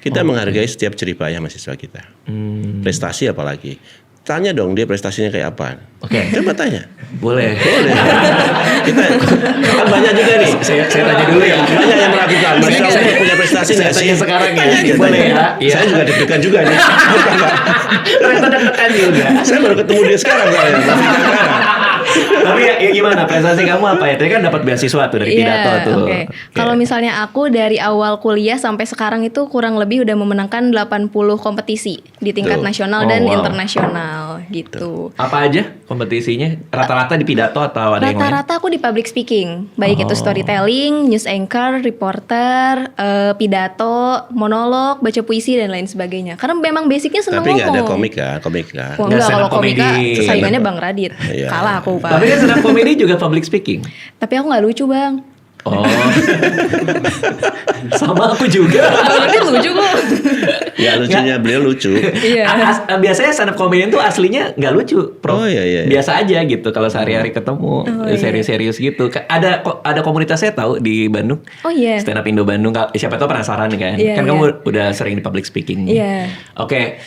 Kita menghargai setiap jerih payah mahasiswa kita. Prestasi apalagi. Tanya dong dia prestasinya kayak apa.
Oke.
Coba tanya.
Boleh.
Kita kan banyak juga nih.
Saya tanya dulu ya.
Banyak yang melakukan. Mahasiswa saya punya prestasi
Saya
nggak sih?
tanya sekarang ya.
Tanya aja,
Boleh
tanya.
ya? Iya.
Saya juga deg-degan juga nih.
Ternyata deg-degan juga.
Saya baru ketemu dia sekarang soalnya.
Tapi ya gimana prestasi kamu apa ya? Tadi kan dapat beasiswa tuh dari pidato tuh.
Oke. Kalau misalnya aku dari awal kuliah sampai sekarang itu kurang lebih udah memenangkan 80 kompetisi di tingkat
Tuh.
nasional
Oh,
dan
wow.
internasional gitu.
Apa aja kompetisinya? Rata-rata di pidato atau ada yang lain?
Rata-rata aku di public speaking, baik itu
Oh.
storytelling, news anchor, reporter, pidato, monolog, baca puisi dan lain sebagainya. Karena memang basicnya seneng
Tapi nggak ada
ngomong.
komik kan?
Wah,
Nggak
enggak, kalau
stand up
komika
comedy.
saingannya Bang Radit.
Iya.
Kalah aku, Pak.
Tapi kan stand up comedy juga public speaking.
Tapi aku nggak lucu, Bang.
Oh. Sama aku juga.
Bang Radit lucu kok.
Ya lucunya beliau lucu.
Iya.
Biasanya stand up comedian tuh aslinya nggak lucu, Prof.
Oh, iya.
Biasa aja gitu kalau sehari-hari ketemu
iya.
serius-serius gitu. Ada komunitasnya tahu di Bandung.
Oh iya.
Stand up Indo Bandung. Siapa tahu penasaran kan?
Iya,
Kan
iya.
kamu udah sering di public speaking.
Iya.
Oke,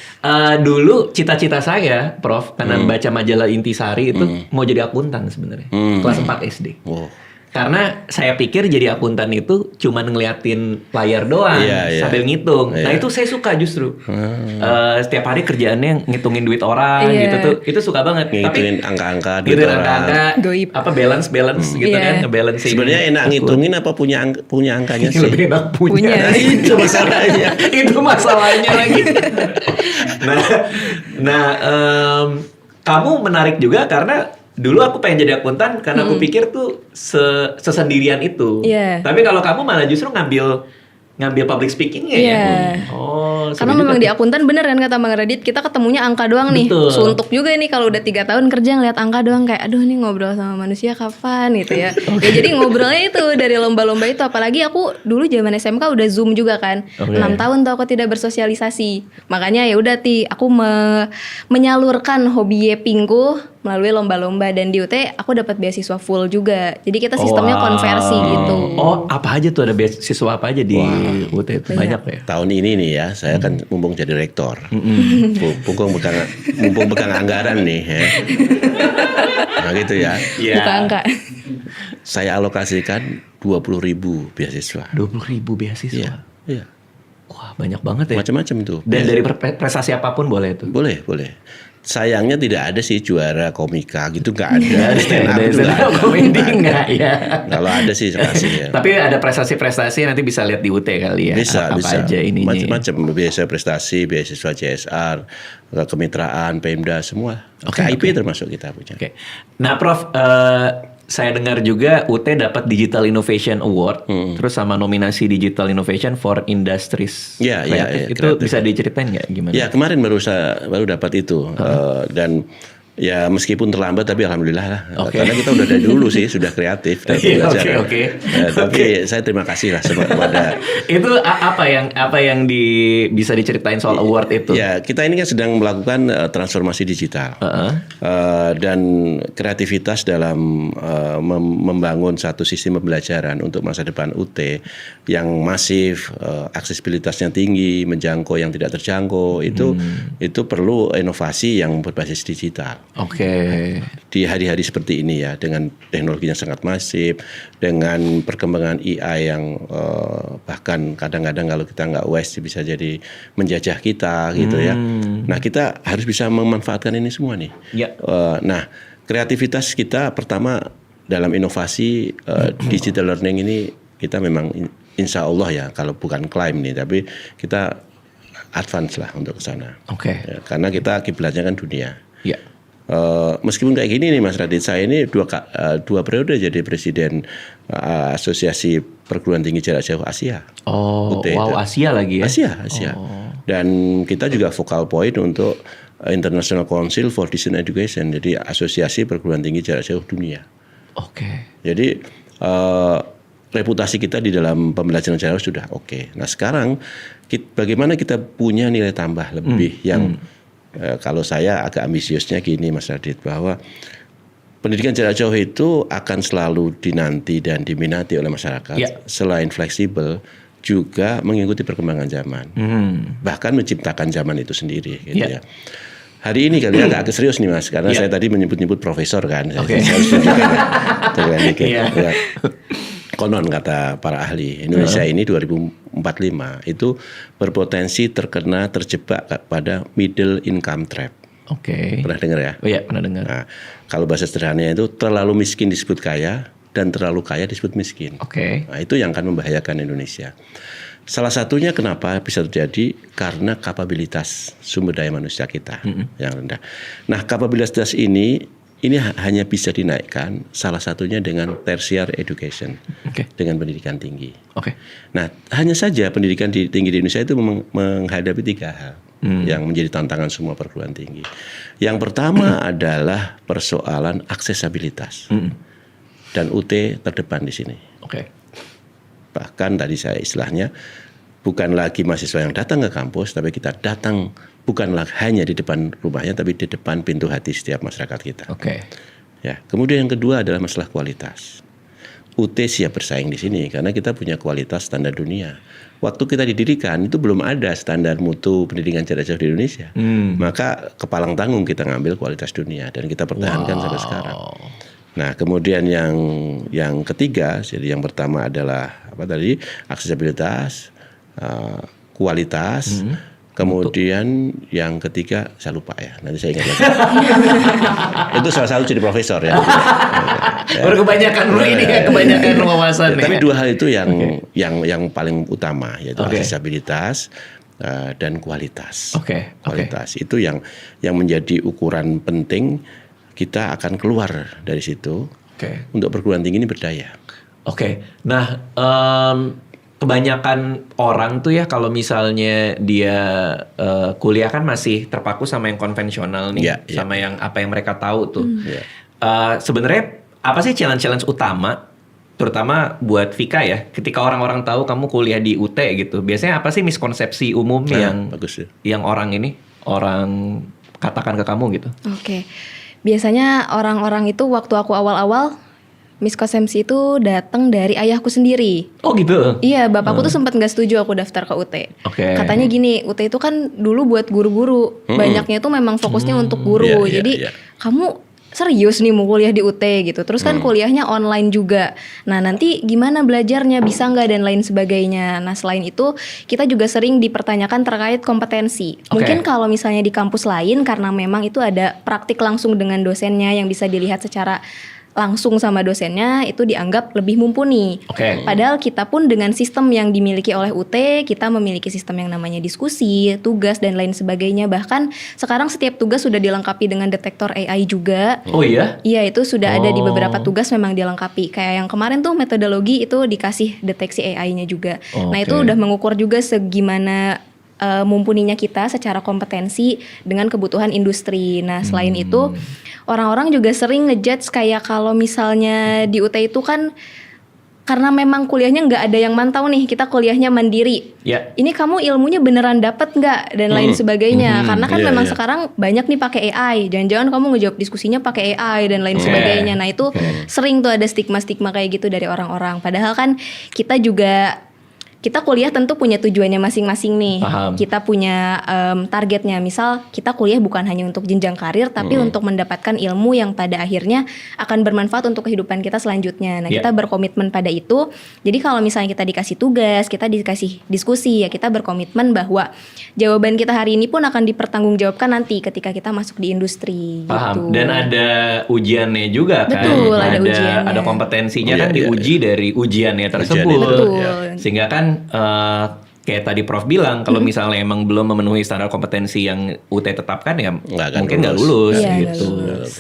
dulu cita-cita saya, Prof, karena baca majalah Intisari itu mau jadi akuntan sebenarnya. Kelas 4 SD.
Wow.
Karena saya pikir jadi akuntan itu cuma ngeliatin layar doang
Iya.
sambil ngitung. Nah
Iya.
itu saya suka justru. Setiap hari kerjaannya ngitungin duit orang
Iya.
gitu tuh. Itu suka banget.
Ngitungin angka-angka duit
ngitungin
orang.
angka-angka,
Goib.
apa balance gitu
Iya.
kan, ngebalancing.
Sebenarnya enak ngitungin apa punya angkanya sih?
Lebih enak punya.
Punya.
Itu masalahnya.
Itu masalahnya lagi. Kamu menarik juga karena dulu aku pengen jadi akuntan karena aku pikir tuh sesendirian itu.
Iya.
Tapi kalau kamu malah justru ngambil public speakingnya ya.
Iya.
Oh, seru
Karena
juga
memang
tuh.
di akuntan bener kan kata Bang Radit, kita ketemunya angka doang nih.
Betul.
Suntuk juga nih kalau udah 3 tahun kerja ngeliat angka doang kayak aduh nih ngobrol sama manusia kapan gitu ya. Ya jadi ngobrolnya itu dari lomba-lomba itu, apalagi aku dulu zaman SMK udah Zoom juga kan.
Oke.
6 tahun tuh aku tidak bersosialisasi. Makanya ya udah aku menyalurkan hobi yepingku melalui lomba-lomba, dan di UT aku dapat beasiswa full juga. Jadi kita sistemnya
Wow.
konversi gitu.
Oh, apa aja tuh ada beasiswa apa aja di UT itu? Banyak ya.
Tahun ini nih ya, saya kan mumpung jadi rektor. Mumpung pegang anggaran nih ya. Nah gitu ya.
Iya.
Buka angka.
Saya alokasikan 20.000 beasiswa.
20.000 beasiswa.
Iya.
Wah, banyak banget ya.
Macam-macam tuh.
Dan dari prestasi apapun boleh tuh.
Boleh. Sayangnya tidak ada sih juara komika gitu, nggak ada. Stand up
Ada
juga
stand up
ada.
comedy enggak ya.
Kalau ada sih kasih ya.
Tapi ada prestasi-prestasi nanti bisa lihat di UT kali ya.
Bisa.
Apa aja ininya.
Macam-macam beasiswa prestasi, beasiswa CSR, kemitraan, Pemda semua.
Oke,
KIP termasuk kita punya.
Oke. Nah, Prof, saya dengar juga UT dapat Digital Innovation Award, terus sama nominasi Digital Innovation for Industries.
Iya, iya,
Kreatif.
iya,
Itu
kreatif.
bisa diceritain nggak gimana?
Ya kemarin baru dapat itu. Dan ya meskipun terlambat tapi alhamdulillah lah.
Oke.
Karena kita udah dari dulu sih sudah kreatif dan
Iya,
belajar.
oke.
Tapi saya terima kasih lah kepada
Itu apa yang bisa diceritain soal award itu?
ya kita ini kan sedang melakukan transformasi digital. Dan kreativitas dalam membangun satu sistem pembelajaran untuk masa depan UT yang masif, aksesibilitasnya tinggi, menjangkau yang tidak terjangkau, itu perlu inovasi yang berbasis digital.
Oke.
Di hari-hari seperti ini ya, dengan teknologinya sangat masif, dengan perkembangan AI yang bahkan kadang-kadang kalau kita nggak wise bisa jadi menjajah kita gitu ya. Nah kita harus bisa memanfaatkan ini semua nih.
Ya.
Nah kreativitas kita pertama dalam inovasi digital learning ini kita memang insya Allah ya, kalau bukan klaim nih, tapi kita advance lah untuk ke sana.
Oke.
Ya, karena kita kiblatnya kan dunia.
Ya.
Meskipun kayak gini nih Mas Radit, saya ini dua periode jadi presiden Asosiasi Perguruan Tinggi Jarak Jauh Asia.
Oh,
UT
wow,
itu.
Asia lagi ya?
Asia. Dan kita juga focal point untuk International Council for Distance Education, jadi Asosiasi Perguruan Tinggi Jarak Jauh Dunia.
Oke.
Jadi reputasi kita di dalam pembelajaran jarak jauh sudah oke. Nah sekarang bagaimana kita punya nilai tambah lebih yang kalau saya agak ambisiusnya gini Mas Radit, bahwa pendidikan jarak jauh itu akan selalu dinanti dan diminati oleh masyarakat.
Ya.
Selain fleksibel juga mengikuti perkembangan zaman, bahkan menciptakan zaman itu sendiri gitu ya. Hari ini kali agak serius nih Mas, karena saya tadi menyebut profesor kan.
Oke.
Saya harus tunjukkan dikit. Ya. Konon kata para ahli, Indonesia ini 2045 itu berpotensi terjebak pada middle income trap.
Oke.
Pernah dengar ya?
Oh iya, pernah dengar.
Nah, kalau bahasa sederhananya itu terlalu miskin disebut kaya dan terlalu kaya disebut miskin.
Oke.
Nah, itu yang akan membahayakan Indonesia. Salah satunya kenapa bisa terjadi karena kapabilitas sumber daya manusia kita yang rendah. Nah, kapabilitas ini hanya bisa dinaikkan salah satunya dengan tertiary education, dengan pendidikan tinggi. Nah, hanya saja pendidikan tinggi di Indonesia itu menghadapi 3 hal yang menjadi tantangan semua perguruan tinggi. Yang pertama adalah persoalan aksesabilitas, dan UT terdepan di sini. Bahkan tadi saya istilahnya bukan lagi mahasiswa yang datang ke kampus, tapi kita datang bukanlah hanya di depan rumahnya, tapi di depan pintu hati setiap masyarakat kita. Ya, kemudian yang kedua adalah masalah kualitas. UT siap bersaing di sini karena kita punya kualitas standar dunia. Waktu kita didirikan itu belum ada standar mutu pendidikan jarak jauh di Indonesia. Maka kepalang tanggung kita ngambil kualitas dunia dan kita pertahankan sampai sekarang. Nah, kemudian yang ketiga, jadi yang pertama adalah apa tadi? Aksesibilitas, kualitas. Kemudian yang ketiga saya lupa ya, nanti saya ingat lagi. Itu salah satu jadi profesor ya.
Baru kebanyakan ini ya, kebanyakan wawasan.
Tapi 2 hal itu yang paling utama, yaitu aksesibilitas dan kualitas. Kualitas itu yang menjadi ukuran penting kita akan keluar dari situ untuk perguruan tinggi ini berdaya.
Nah, kebanyakan orang tuh ya kalau misalnya dia kuliah kan masih terpaku sama yang konvensional nih, sama yang apa yang mereka tahu tuh. Sebenarnya apa sih challenge utama, terutama buat Vika ya, ketika orang-orang tahu kamu kuliah di UT gitu, biasanya apa sih miskonsepsi umum yang orang katakan ke kamu gitu?
Biasanya orang-orang itu waktu aku awal-awal miskonsepsi itu datang dari ayahku sendiri.
Oh gitu?
Iya, bapakku tuh sempat nggak setuju aku daftar ke UT. Katanya gini, UT itu kan dulu buat guru-guru. Banyaknya tuh memang fokusnya untuk guru. Jadi kamu serius nih mau kuliah di UT gitu. Terus kan kuliahnya online juga. Nah nanti gimana belajarnya, bisa nggak dan lain sebagainya. Nah selain itu kita juga sering dipertanyakan terkait kompetensi. Mungkin kalau misalnya di kampus lain karena memang itu ada praktik langsung dengan dosennya yang bisa dilihat secara langsung sama dosennya, itu dianggap lebih mumpuni. Padahal kita pun dengan sistem yang dimiliki oleh UT, kita memiliki sistem yang namanya diskusi, tugas dan lain sebagainya. Bahkan sekarang setiap tugas sudah dilengkapi dengan detektor AI juga.
Oh iya?
Iya, itu sudah ada di beberapa tugas memang dilengkapi. Kayak yang kemarin tuh metodologi itu dikasih deteksi AI-nya juga. Nah itu udah mengukur juga segimana mumpuninya kita secara kompetensi dengan kebutuhan industri. Nah selain itu orang-orang juga sering ngejudge kayak kalau misalnya di UT itu kan karena memang kuliahnya nggak ada yang mantau nih, kita kuliahnya mandiri. Ini kamu ilmunya beneran dapat nggak dan lain sebagainya. Karena kan memang sekarang banyak nih pakai AI. Jangan-jangan kamu ngejawab diskusinya pakai AI dan lain sebagainya. Nah itu sering tuh ada stigma-stigma kayak gitu dari orang-orang. Padahal kan kita kuliah tentu punya tujuannya masing-masing nih. Kita punya targetnya. Misal kita kuliah bukan hanya untuk jenjang karir, tapi untuk mendapatkan ilmu yang pada akhirnya akan bermanfaat untuk kehidupan kita selanjutnya. Nah kita berkomitmen pada itu. Jadi kalau misalnya kita dikasih tugas, kita dikasih diskusi, ya kita berkomitmen bahwa jawaban kita hari ini pun akan dipertanggungjawabkan nanti ketika kita masuk di industri. Gitu.
Dan ada ujiannya juga kan?
Betul, ada ujiannya.
Ada kompetensinya kan diuji dari ujiannya tersebut.
Betul.
Sehingga kan kayak tadi Prof bilang, kalau misalnya emang belum memenuhi standar kompetensi yang UT tetapkan ya mungkin nggak lulus
Iya, nggak
gitu.
lulus,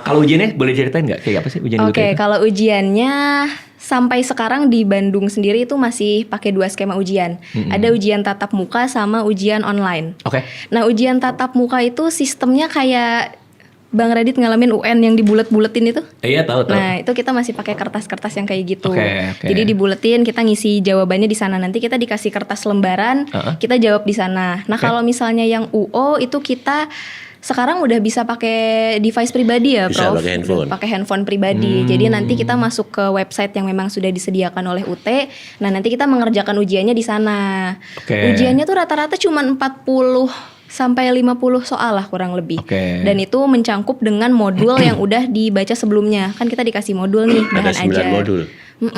Kalau ujiannya boleh ceritain nggak kayak apa sih ujian UT
Oke,
itu?
kalau ujiannya sampai sekarang di Bandung sendiri itu masih pakai 2 skema ujian. Ada ujian tatap muka sama ujian online.
Oke.
Nah, ujian tatap muka itu sistemnya kayak Bang Radit ngalamin UN yang dibulet-buletin itu.
Iya tahu.
Nah, itu kita masih pakai kertas-kertas yang kayak gitu.
Oke.
Jadi dibuletin, kita ngisi jawabannya di sana. Nanti kita dikasih kertas lembaran, kita jawab di sana. Nah, kalau misalnya yang UO itu kita sekarang udah bisa pakai device pribadi ya,
Bisa
Prof.
pakai handphone.
Pakai handphone pribadi. Jadi nanti kita masuk ke website yang memang sudah disediakan oleh UT. Nah, nanti kita mengerjakan ujiannya di sana.
Oke.
Ujiannya tuh rata-rata cuma 40 sampai 50 soal lah kurang lebih.
Oke.
Dan itu mencangkup dengan modul yang udah dibaca sebelumnya. Kan kita dikasih modul nih, bahan
Ada 9
ajar.
modul.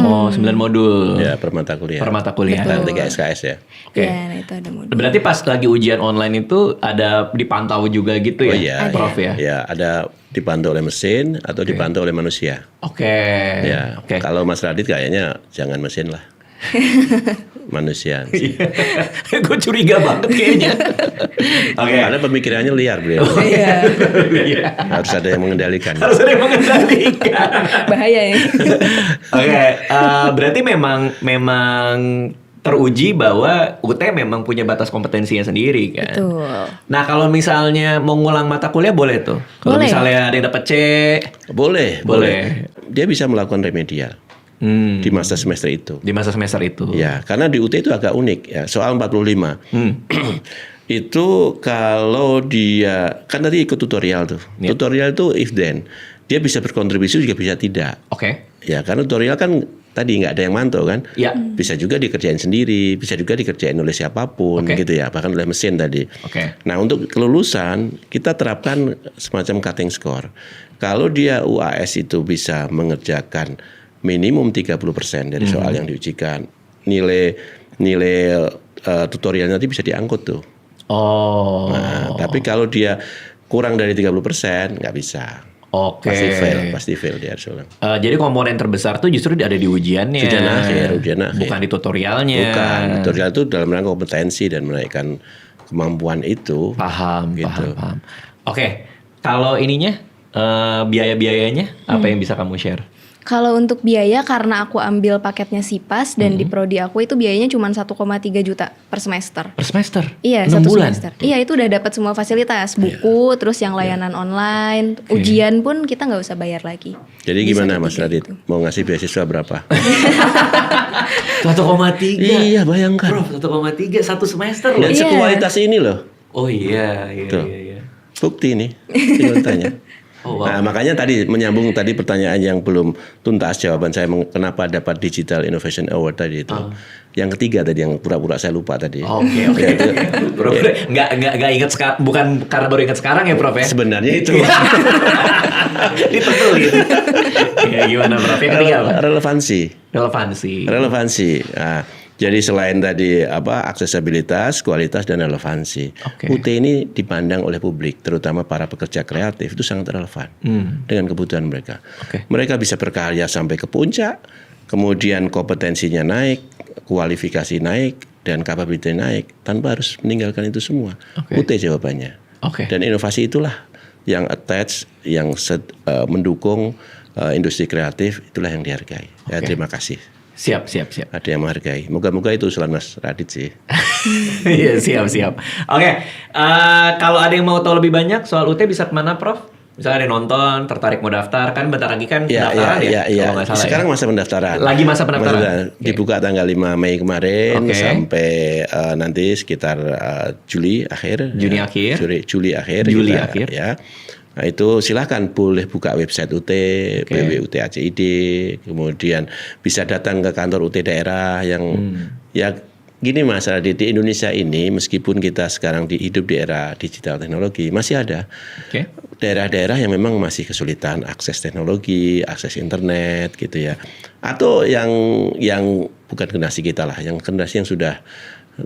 Oh, 9 modul.
Ya, per mata kuliah.
Per mata kuliah.
Dan 3 SKS ya.
Oke.
Iya, nah itu ada modul.
Berarti pas lagi ujian online itu ada dipantau juga gitu ya,
Oh iya,
Prof ya?
Ya, ada dipantau oleh mesin atau dipantau oleh manusia.
Oke.
Ya,
Oke.
kalau Mas Radit kayaknya jangan mesin lah. Manusia.
Gue curiga banget kayaknya. Oke.
Karena pemikirannya liar beliau.
Iya,
Iya.
Harus ada yang mengendalikan.
Harus ada yang mengendalikan.
bahaya ya.
Oke, berarti memang teruji bahwa UT memang punya batas kompetensinya sendiri kan.
Betul.
Nah kalau misalnya mau ngulang mata kuliah boleh tuh. Kalau
Boleh.
misalnya ada yang dapat C,
Boleh,
Boleh.
Dia bisa melakukan remedial di masa semester itu.
di masa semester itu.
Ya, karena di UT itu agak unik ya. Soal 45. Itu kalau dia kan tadi ikut tutorial tuh.
Yep.
Tutorial itu if then. Dia bisa berkontribusi juga bisa tidak.
Oke.
Ya, karena tutorial kan tadi nggak ada yang mantau kan.
Ya.
Bisa juga dikerjain sendiri, bisa juga dikerjain oleh siapapun
Oke.
gitu ya, bahkan oleh mesin tadi.
Oke.
Nah, untuk kelulusan kita terapkan semacam cutting score. Kalau dia UAS itu bisa mengerjakan minimum 30% dari soal yang diujikan, nilai tutorialnya nanti bisa diangkut tuh.
Oh.
Nah, tapi kalau dia kurang dari 30% nggak bisa.
Oke.
Pasti fail dia harus ulang.
Jadi komponen terbesar tuh justru ada di ujiannya.
Ujian akhir.
Bukan di tutorialnya.
Bukan, tutorial itu dalam rangka kompetensi dan menaikkan kemampuan itu.
Paham,
Gitu.
paham. Oke, kalau ininya biaya-biayanya apa yang bisa kamu share?
Kalau untuk biaya karena aku ambil paketnya SIPAS dan di prodi aku itu biayanya cuma 1,3 juta per semester.
Per semester?
Iya,
6
satu
bulan?
semester. Iya, itu udah dapat semua fasilitas, buku, terus yang layanan online, ujian pun kita nggak usah bayar lagi.
Jadi
Di
gimana
1,3
Mas Radit?
itu.
Mau ngasih beasiswa berapa?
1,3.
Iya, bayangkan.
Bro, 1,3 satu semester loh.
Dan
Iya.
sekualitas ini loh.
Oh iya.
Tuh.
Iya.
Bukti nih, tinggal tanya.
Oh, wow.
Nah, makanya tadi menyambung tadi pertanyaan yang belum tuntas jawaban saya kenapa dapat Digital Innovation Award tadi itu. Yang ketiga tadi yang pura-pura saya lupa tadi.
Oke. Bro, nggak ingat sekarang, bukan karena baru ingat sekarang ya, Prof ya?
Sebenarnya itu
Ditentul gitu. Ya gimana, Prof? Yang ketiga apa?
relevansi.
Relevansi.
Nah, jadi selain tadi aksesibilitas, kualitas dan relevansi.
Oke.
UT ini dipandang oleh publik, terutama para pekerja kreatif itu sangat relevan dengan kebutuhan mereka.
Oke.
Mereka bisa berkarya sampai ke puncak, kemudian kompetensinya naik, kualifikasi naik dan kapabilitas naik tanpa harus meninggalkan itu semua.
Oke.
UT jawabannya.
Oke.
Dan inovasi itulah yang attach, yang mendukung industri kreatif, itulah yang dihargai. Ya,
Oke.
terima kasih.
Siap.
Ada yang menghargai. Moga-moga itu usulan Mas Radit sih.
Iya, siap. Oke, kalau ada yang mau tahu lebih banyak soal UT bisa kemana, Prof? Misalnya ada yang nonton, tertarik mau daftar, kan bentar lagi kan pendaftaran ya? Kalau nggak salah
Sekarang
ya?
masa pendaftaran.
Lagi masa pendaftaran? Oke.
Dibuka tanggal 5 Mei kemarin
Oke.
sampai nanti sekitar Juli akhir.
Juni akhir.
Juli akhir.
Juli
kita,
akhir.
Ya. Nah itu silahkan boleh buka website UT, www.ut.acid, kemudian bisa datang ke kantor UT daerah yang ya gini Mas Radit, di Indonesia ini meskipun kita sekarang hidup di era digital teknologi masih ada
Oke.
daerah-daerah yang memang masih kesulitan akses teknologi, akses internet gitu ya, atau yang bukan generasi kita lah, yang generasi yang sudah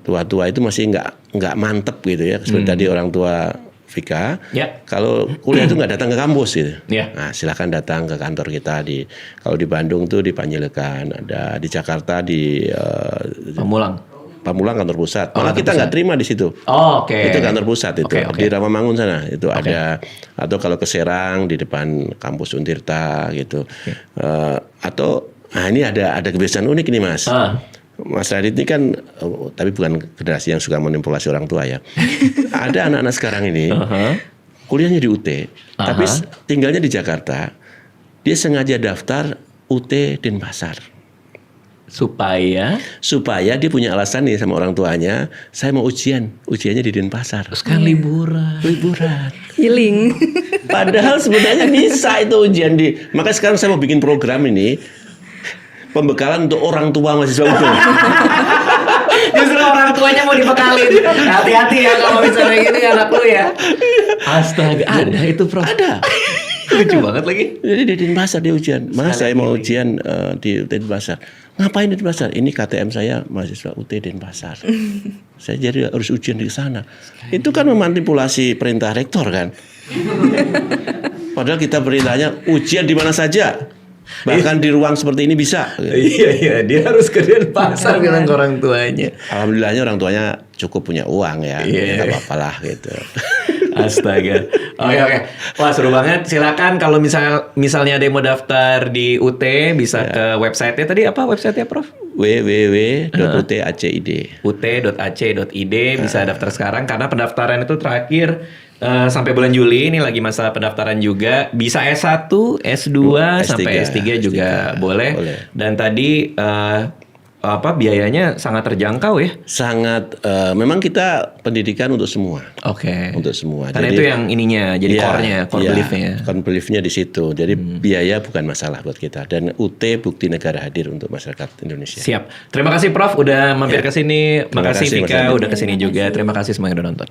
tua-tua itu masih nggak mantep gitu ya, seperti tadi orang tua Vika,
Ya.
kalau kuliah itu nggak datang ke kampus gitu.
Ya.
Nah, silakan datang ke kantor kita kalau di Bandung tuh di Panjelekan, ada di Jakarta di
Pamulang.
Pamulang kantor pusat.
Oh,
Malah
kantor
kita nggak terima di situ.
Oh, oke.
Itu kantor pusat itu
Oke, oke.
di Rawamangun sana itu ada, atau kalau ke Serang di depan kampus Untirta gitu. Atau ini ada kebiasaan unik ini Mas. Mas Radit ini kan tapi bukan generasi yang suka manipulasi orang tua ya. Ada anak-anak sekarang ini kuliahnya di UT, tapi tinggalnya di Jakarta. Dia sengaja daftar UT Denpasar. Supaya dia punya alasan nih sama orang tuanya, saya mau ujiannya di Denpasar.
Sekarang liburan.
Healing.
Padahal sebenarnya bisa itu ujian di. Maka sekarang saya mau bikin program ini, pembekalan untuk orang tua mahasiswa UT.
Justru orang tuanya mau dibekalin. Hati-hati ya kalau misalnya gini anak lu ya. Astaga, ada itu Prof.
Ada.
Lucu banget lagi.
Jadi di Denpasar dia ujian. Mas saya mau ujian di UT Denpasar. Ngapain di Denpasar? Ini KTM saya mahasiswa UT Denpasar. Saya jadi harus ujian di sana. Itu kan memanipulasi perintah rektor kan. Padahal kita perintahnya ujian di mana saja. Bahkan di ruang seperti ini bisa.
Iya, dia harus ke Denpasar bilang ke orang tuanya.
Alhamdulillahnya orang tuanya cukup punya uang ya.
Iya.
Nggak apa-apa lah gitu.
Astaga. Oke. Wah, seru banget. Silakan kalau misalnya ada yang mau daftar di UT bisa ke website-nya. Tadi apa website-nya, Prof?
www.utacid.
ut.ac.id bisa daftar sekarang karena pendaftaran itu terakhir sampai bulan Juli. Ini lagi masa pendaftaran juga. Bisa S1, S2 sampai S3 juga boleh. Dan tadi biayanya sangat terjangkau ya.
Sangat memang kita pendidikan untuk semua.
Oke.
Untuk semua.
Karena
jadi,
itu yang ininya jadi core belief-nya.
Core belief-nya di situ. Jadi biaya bukan masalah buat kita dan UT bukti negara hadir untuk masyarakat Indonesia.
Siap. Terima kasih Prof udah mampir ke sini.
Terima
Makasih
kasih, Mas
Vika
Andi.
udah ke sini juga. Terima kasih semuanya udah nonton.